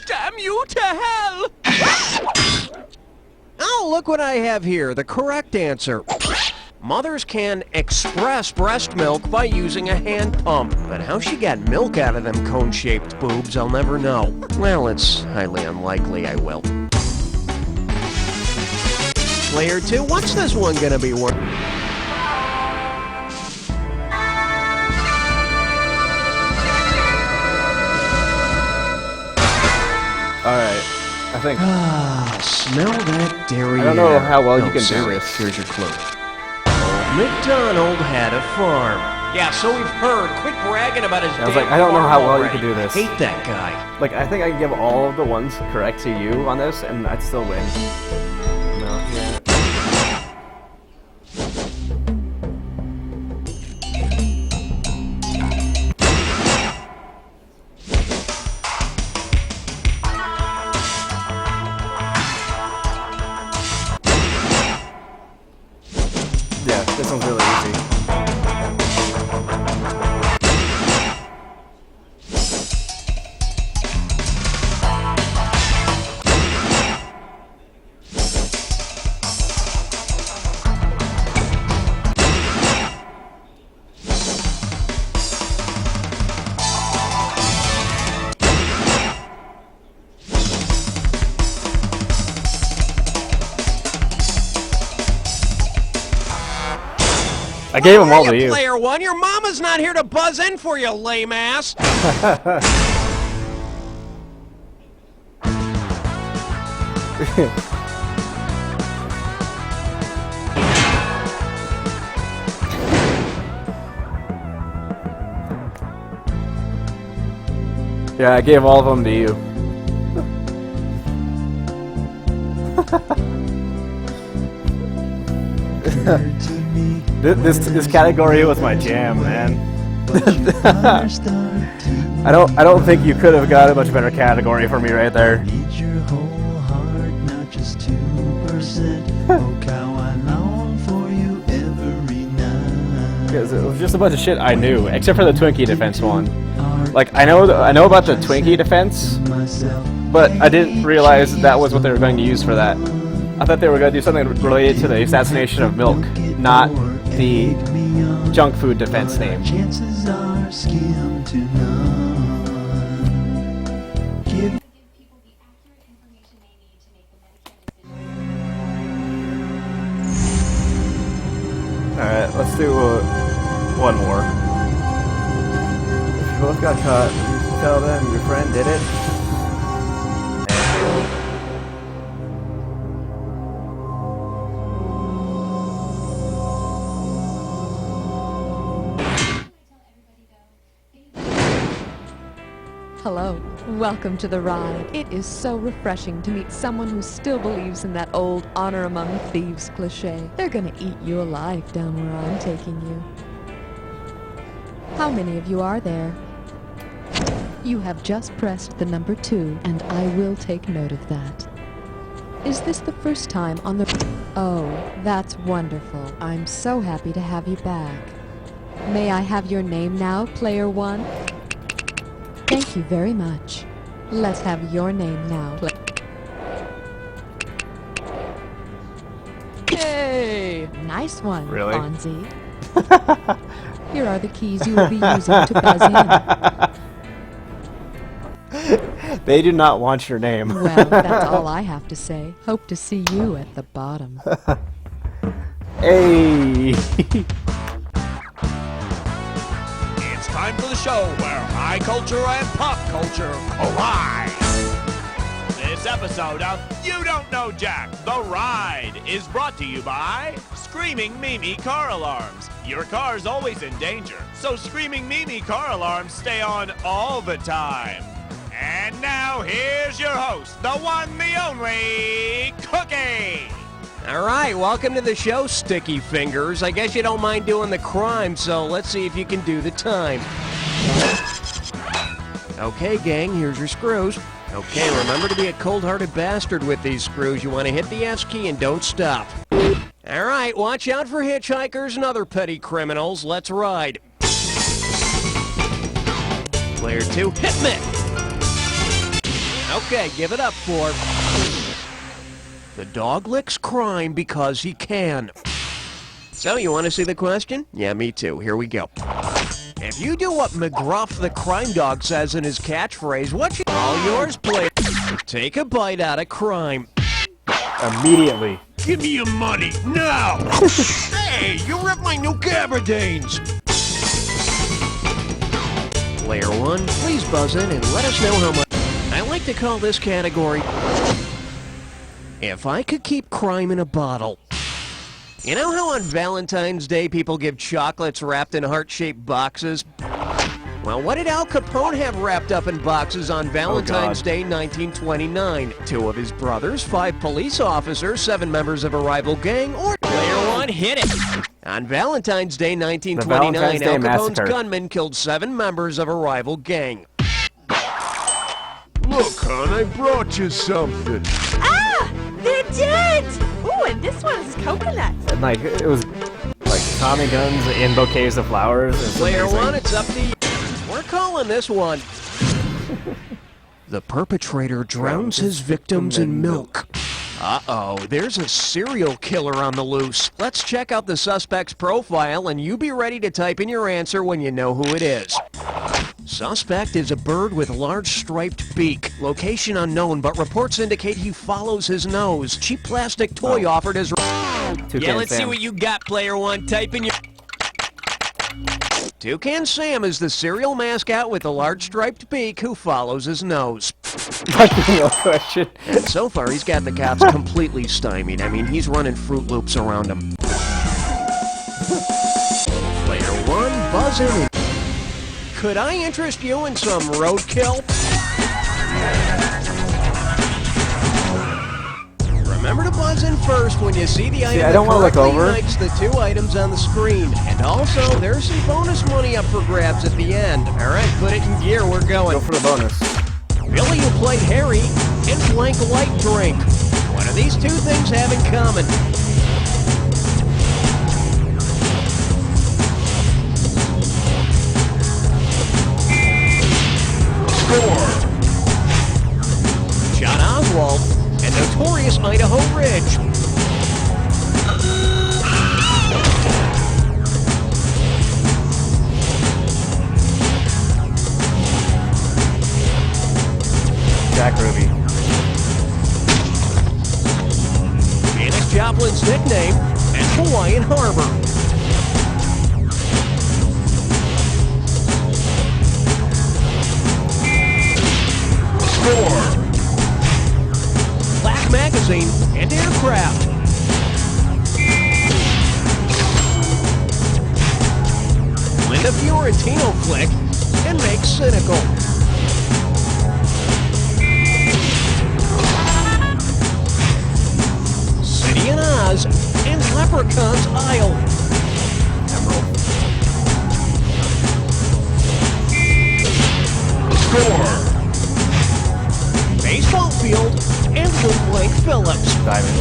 Damn you to hell. Oh, look what I have here. The correct answer. Mothers can express breast milk by using a hand pump. But how she got milk out of them cone-shaped boobs, I'll never know. Well, it's highly unlikely I will. Player 2, what's this one gonna be worth? Alright, I think... Smell that dairy I don't know air. how well you can do sorry. this. Here's your clue. Old MacDonald had a farm. Yeah, so we've heard. Quit bragging about his I was damn like, I don't know farm how well you already. can do this. Hate that guy. Like, I think I can give all of the ones correct to you on this, and I'd still win. No, yeah. Yeah, this one's really easy. I gave them all to you. Player 1, your mama's not here to buzz in for you, lame ass. Yeah, I gave all of them to you. This category was my jam, man. I don't think you could have got a much better category for me right there. Because it was just a bunch of shit I knew, except for the Twinkie defense one. Like I know about the Twinkie defense, but I didn't realize that was what they were going to use for that. I thought they were going to do something related to the assassination of milk, not the junk food defense name. Alright, let's do one more. If you both got caught, you tell them your friend did it. Hello. Welcome to the ride. It is so refreshing to meet someone who still believes in that old honor among thieves cliche. They're gonna eat you alive down where I'm taking you. How many of you are there? You have just pressed the number 2, and I will take note of that. Is this the first time on the... Oh, that's wonderful. I'm so happy to have you back. May I have your name now, player 1? Thank you very much. Let's have your name now. Hey! Nice one, Really? Fonzie. Here are the keys you will be using to buzz in. They do not want your name. Well, that's all I have to say. Hope to see you at the bottom. Hey! It's time for the show where high culture and pop culture collide. This episode of You Don't Know Jack, The Ride, is brought to you by Screaming Mimi Car Alarms. Your car's always in danger, so Screaming Mimi Car Alarms stay on all the time. And now, here's your host, the one, the only, Cookie! All right, welcome to the show, Sticky Fingers. I guess you don't mind doing the crime, so let's see if you can do the time. Okay, gang, here's your screws. Okay, remember to be a cold-hearted bastard with these screws. You want to hit the S key and don't stop. All right, watch out for hitchhikers and other petty criminals. Let's ride. Player 2, hit me! Okay, give it up, 4. The dog licks crime because he can. So, you want to see the question? Yeah, me too. Here we go. If you do what McGruff the crime dog says in his catchphrase, what's all yours, player? Take a bite out of crime. Immediately. Give me your money, now! Hey, you ripped my new gabardines! Player 1, please buzz in and let us know how much... I like to call this category... If I could keep crime in a bottle. You know how on Valentine's Day people give chocolates wrapped in heart-shaped boxes? Well, what did Al Capone have wrapped up in boxes on Valentine's Day 1929? 2 of his brothers, 5 police officers, 7 members of a rival gang, or player 1, hit it! On Valentine's Day 1929, Al Capone's gunmen killed 7 members of a rival gang. Look, hon, I brought you something. Ah! They're dead! Ooh, and this one's coconut. And like, it was like Tommy guns in bouquets of flowers. Player 1, it's up to you. We're calling this one. The perpetrator drowns his victims in milk. Uh-oh, there's a serial killer on the loose. Let's check out the suspect's profile, and you be ready to type in your answer when you know who it is. Suspect is a bird with large striped beak. Location unknown, but reports indicate he follows his nose. Cheap plastic toy offered as... Yeah, let's see what you got, player 1. Type in your... Toucan Sam is the serial mascot with a large striped beak who follows his nose. No question. So far, he's got the cops completely stymied. I mean, he's running Fruit Loops around him. Player 1, buzz in. Could I interest you in some roadkill? Remember to buzz in first when you see the item that correctly unites the 2 items on the screen. And also, there's some bonus money up for grabs at the end. All right, put it in gear, we're going. Go for the bonus. Billy, who played Harry, and blank light drink. What do these 2 things have in common? Score! John Oswald and notorious Idaho Ridge. Jack Ruby. Janis Joplin's nickname and Hawaiian Harbor. Score! Black Magazine and Aircraft. Linda Fiorentino flick and make cynical. City in Oz and Leprechaun's Isle. Emerald. Score! Baseball field and Lou Blank Phillips. Diamond.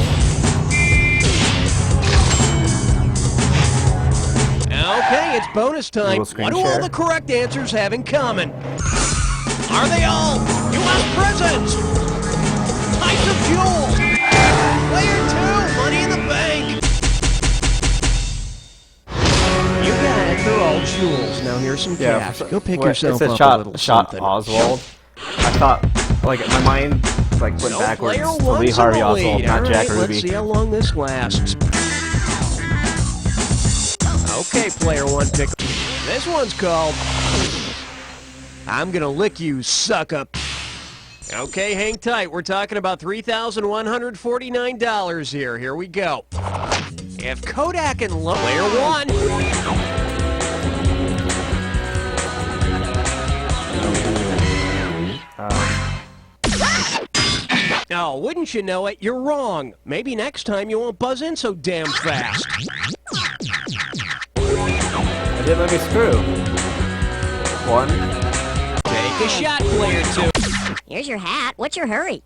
Okay, it's bonus time. What do all the correct answers have in common? Are they all U.S. prisons? Types of fuel? Player 2, money in the bank. You got it, they're all jewels. Now here's some cash. Go pick yourself up a little something. Oswald. I thought, like, my mind, like, went backwards to Lee Harvey Oswald, not Jack Ruby. Let's see how long this lasts. Okay, player 1, pick. This one's called I'm Gonna Lick You, Sucker. Okay, hang tight. We're talking about $3,149 here. Here we go. If Kodak and player 1. Oh, wouldn't you know it? You're wrong. Maybe next time you won't buzz in so damn fast. I didn't let me screw. 1. Take a shot, player 2. Here's your hat. What's your hurry?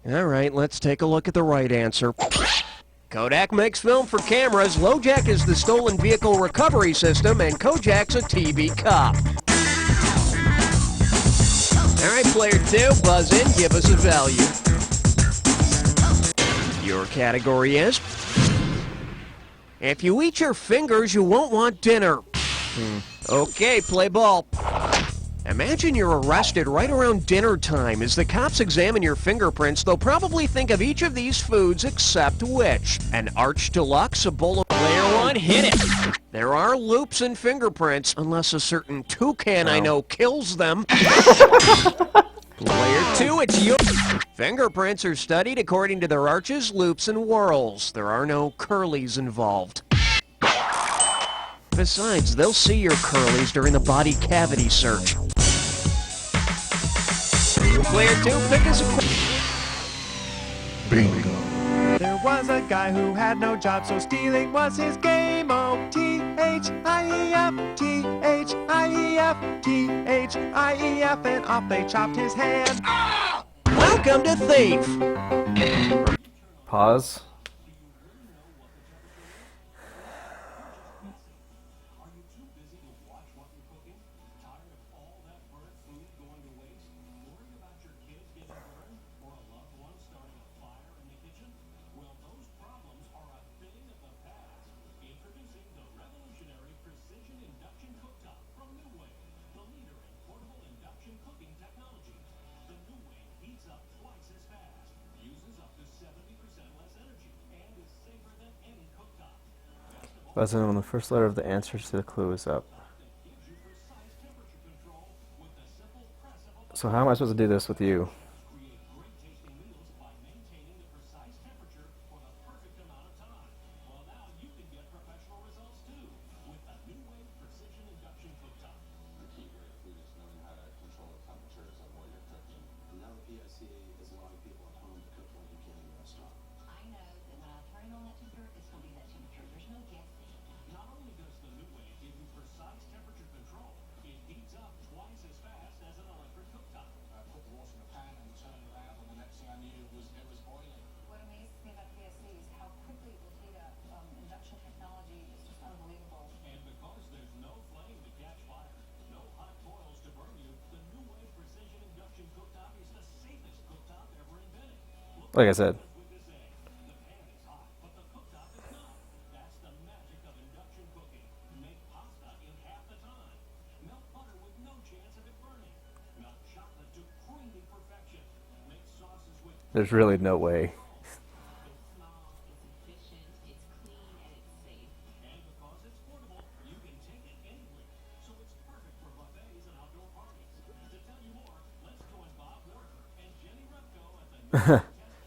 All right, let's take a look at the right answer. Kodak makes film for cameras, LoJack is the stolen vehicle recovery system, and Kojak's a TV cop. All right, player 2, buzz in, give us a value. Your category is... If you eat your fingers, you won't want dinner. Okay, play ball. Imagine you're arrested right around dinner time. As the cops examine your fingerprints, they'll probably think of each of these foods except which. An Arch Deluxe, a bowl of... Player 1, hit it! There are loops in fingerprints, unless a certain toucan I know kills them. Player 2, it's your... Fingerprints are studied according to their arches, loops, and whorls. There are no curlies involved. Besides, they'll see your curlies during the body cavity search. Player 2, pick us a... Bingo. There was a guy who had no job, so stealing was his game. Oh, T-H-I-E-F, T-H-I-E-F, T-H-I-E-F, and off they chopped his hand. Ah! Welcome to Thief! Pause. Buzzing when the first letter of the answer to the clue is up. So how am I supposed to do this with you? Like I said. There's really no way.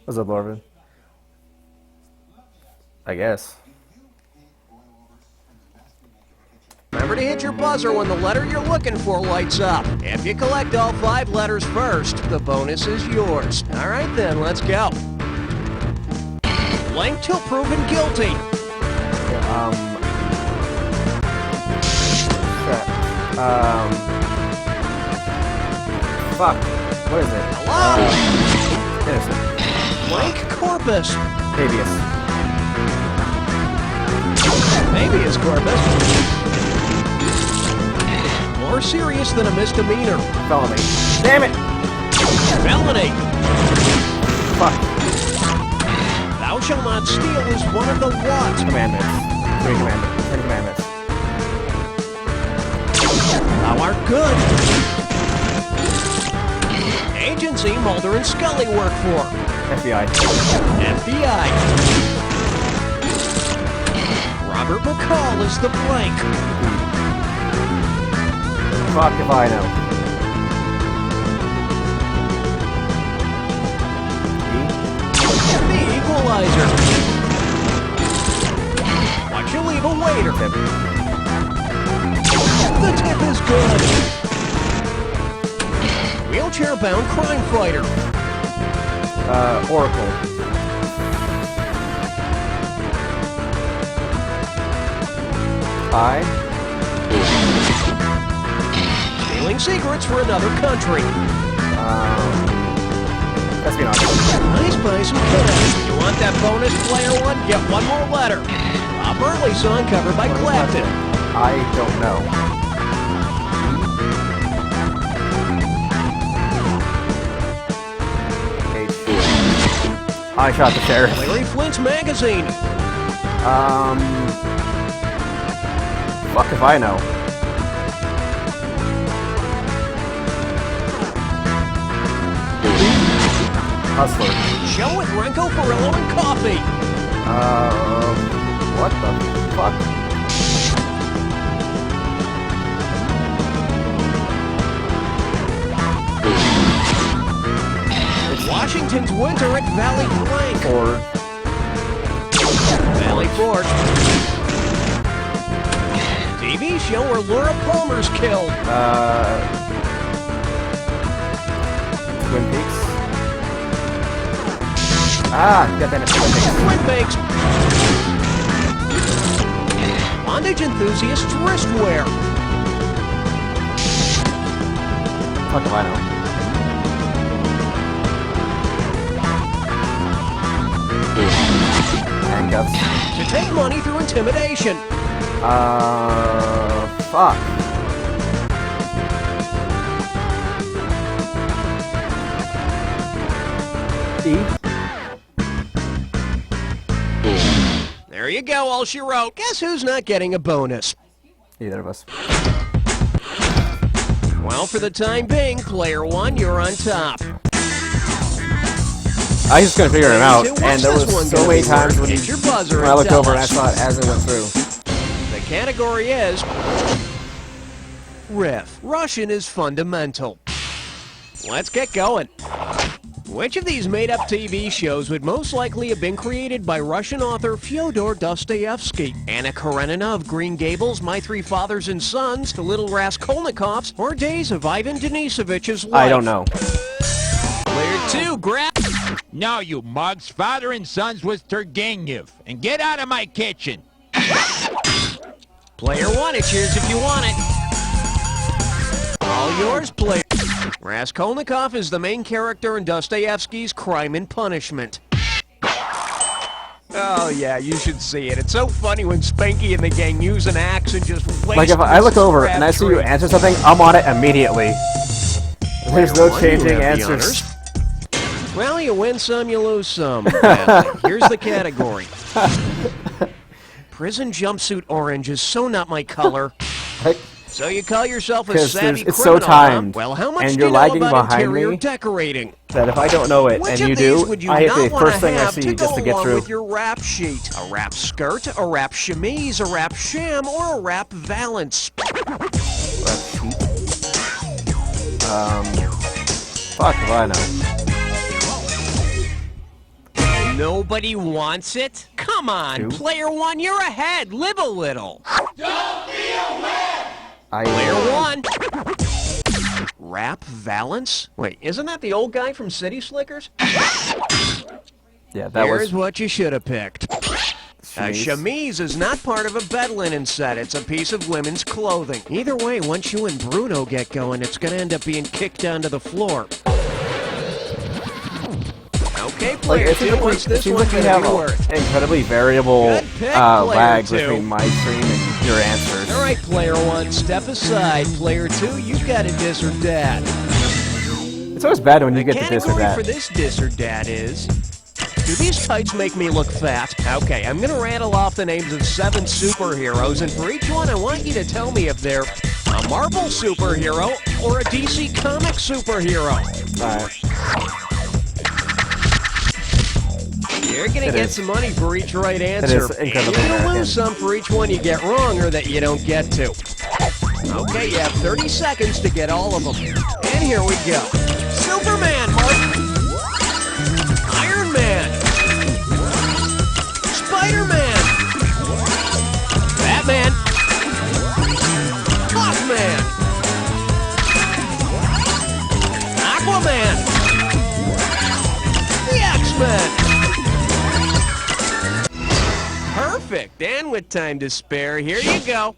What's up, Marvin? I guess. Remember to hit your buzzer when the letter you're looking for lights up. If you collect all 5 letters first, the bonus is yours. All right then, let's go. Blank till proven guilty. Fuck. What is it? Hello? Innocent. Blank corpus. Habeas. Habeas corpus. More serious than a misdemeanor. Felony. Damn it! Felony. Fuck. Thou shalt not steal is one of the what? Commandments. 3 commandments. 10 commandments. Thou art good. Agency Mulder and Scully work for. FBI. FBI. Robert McCall is the blank. Fuck if I know. The Equalizer. Watch you leave a waiter. Tip. The tip is good. Wheelchair-bound crime fighter. Oracle. I. Stealing secrets for another country. Espionage. Nice by some cash. You want that bonus, player 1? Get one more letter. Bob Marley song covered by Clapton. I don't know. I shot the sheriff. Larry Flint's magazine. Fuck if I know. Hustler. Show with Renko, Perillo, and Coffee. What the fuck? Washington's winter at Valley Blank. Or Valley Forge. TV show where Laura Palmer's killed. Twin Peaks. Ah, got that in Twin Peaks. Bondage enthusiast's wristwear. Fuck if I know. Handcuffs. To take money through intimidation. Fuck. E? There you go, all she wrote. Guess who's not getting a bonus? Either of us. Well, for the time being, player one, you're on top. I was just gonna figure him out, and there was so many times when Hit your buzzer I looked tell over and I us. saw it as it went through. The category is Riff. Russian is fundamental. Let's get going. Which of these made-up TV shows would most likely have been created by Russian author Fyodor Dostoevsky? Anna Karenina of Green Gables, My Three Fathers and Sons, The Little Raskolnikovs, or Days of Ivan Denisovich's Life? I don't know. Player two, grab. No, you mugs. Father and Sons was Turgenev. And get out of my kitchen. Player one, it's yours if you want it. All yours, player. Raskolnikov is the main character in Dostoevsky's Crime and Punishment. Oh yeah, you should see it. It's so funny when Spanky and the gang use an axe and just waste. Like if I look over and I see you answer something, I'm on it immediately. There's no changing answers. Well, you win some, you lose some. Well, here's the category. Prison jumpsuit orange is so not my color. So you call yourself a savvy it's criminal, so timed, huh? Well, how much and do you're you know lagging about behind interior me decorating? that if I don't know it Which and you of these do, would you I hit not the wanna first thing I have see to just go to get along through. with your rap sheet? A rap skirt, a rap chemise, a rap sham, or a rap valance? Rap sheet. Fuck if I know. Nobody wants it? Come on, player one, you're ahead. Live a little. Don't be a whip! Player one. Rap valance? Wait, isn't that the old guy from City Slickers? Yeah, that Here's was. what you should have picked. A chemise is not part of a bed linen set. It's a piece of women's clothing. Either way, once you and Bruno get going, it's going to end up being kicked onto the floor. Okay, player Like, two, what's this seems one like you gonna have be worth? an incredibly variable Good pick, lag player two. between my stream and your answers. All right, player one, step aside. Player two, you've got a diss or dat. It's always bad when you get to this or Category that. for this diss or dat is... Do these tights make me look fat? Okay, I'm gonna rattle off the names of 7 superheroes, and for each one I want you to tell me if they're a Marvel superhero or a DC comic superhero. Alright. You're gonna It get is. some money for each right answer. is And incredibly you're gonna American. lose some for each one you get wrong or that you don't get to. Okay, you have 30 seconds to get all of them. And here we go. Superman, Mark. Iron Man. Spider-Man. Batman. Hawkman. Aquaman. The X-Men. Perfect. And with time to spare, here you go.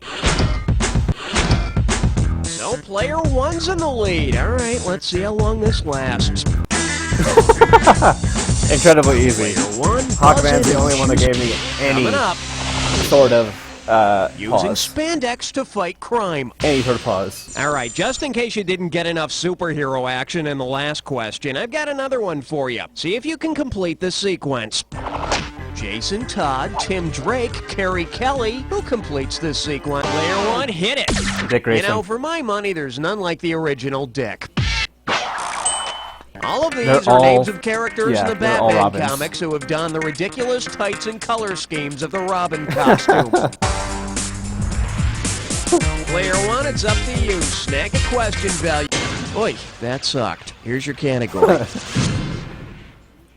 So player one's in the lead. All right, let's see how long this lasts. Incredibly easy. Player one, Hawkman's buzz the in only one that gave me any Coming up. sort of Using pause. spandex to fight crime. And you heard pause. All right, just in case you didn't get enough superhero action in the last question, I've got another one for you. See if you can complete the sequence. Jason Todd, Tim Drake, Carrie Kelly. Who completes this sequence? Player one, hit it. Dick Grayson. You know, for my money, there's none like the original Dick. All of these They're are all- names of characters yeah, in the they're all Batman Robins. comics who have donned the ridiculous tights and color schemes of the Robin costume. Player one, it's up to you. Snag a question value. Oi, that sucked. Here's your category.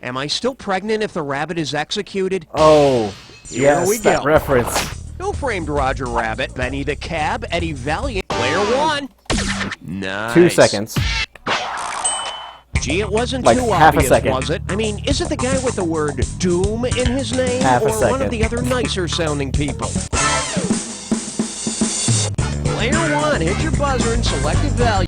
Am I still pregnant if the rabbit is executed? Oh, Here yes, we that go. reference. Who framed Roger Rabbit? Benny the Cab, Eddie Valiant. Player one. Nice. 2 seconds. Gee, it wasn't Like too half a obvious, second. was it? I mean, is it the guy with the word Doom in his name? Half a or one of second. the other nicer sounding people? Player one, hit your buzzer and select a value.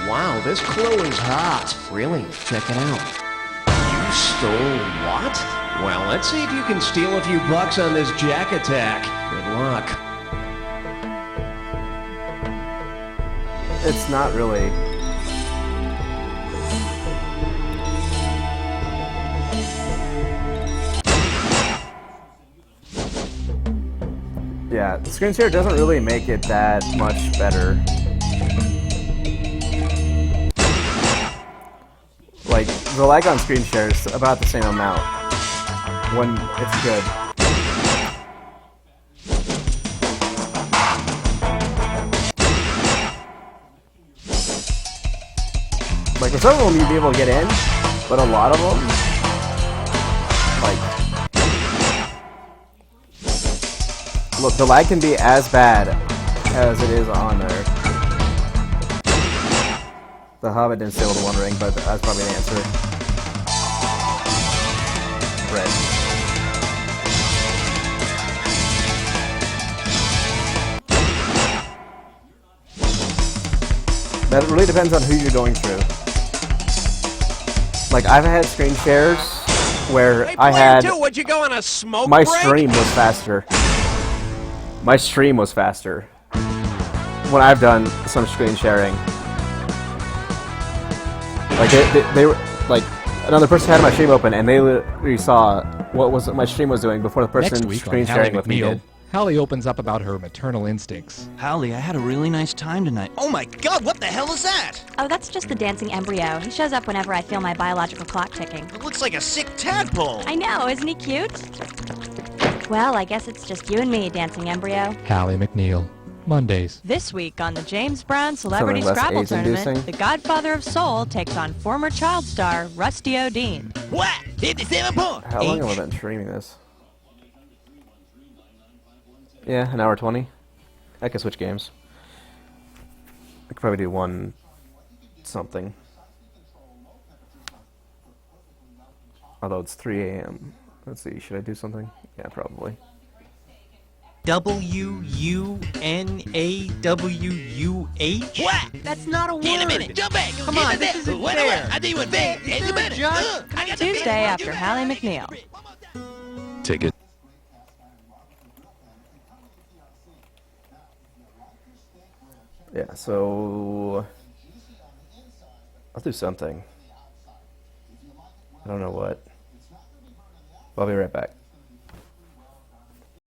Wow, this clue is hot. Really? Check it out. You stole what? Well, let's see if you can steal a few bucks on this Jack attack. Good luck. It's not really. Yeah, the screen share doesn't really make it that much better. Like, the lag on screen share is about the same amount when it's good. Like, with some of them you'd be able to get in, but a lot of them, like, look, the lag can be as bad as it is on there. The Hobbit didn't steal the One Ring, but that's probably the answer. Red. That really depends on who you're going through. Like, I've had screen shares where I had... Would you go on a smoke My break? stream was faster. My stream was faster when I've done some screen sharing. Like they were like another person had my stream open and they literally saw what was my stream was doing before the person Next week screen on sharing Hallie with me McNeil, did. Hallie opens up about her maternal instincts. Hallie, I had a really nice time tonight. Oh my god, what the hell is that? Oh, that's just the dancing embryo. He shows up whenever I feel my biological clock ticking. It looks like a sick tadpole. I know, isn't he cute? Well, I guess it's just you and me, dancing embryo. Hallie McNeil, Mondays. This week on the James Brown Celebrity Something less Scrabble AIDS-inducing? Tournament, the Godfather of Soul takes on former child star Rusty O'Dean. What? 57 points. How long have I been streaming this? Yeah, an hour 20. I can switch games. I could probably do one something. Although it's 3 a.m. Let's see, should I do something? Yeah, probably. W-U-N-A-W-U-H? What? That's not a word. In a minute, jump back. Come on, this isn't fair. I do it fair. In a minute. Tuesday after Hallie McNeil. Take it. Yeah, so I'll do something. I don't know what. I'll be right back.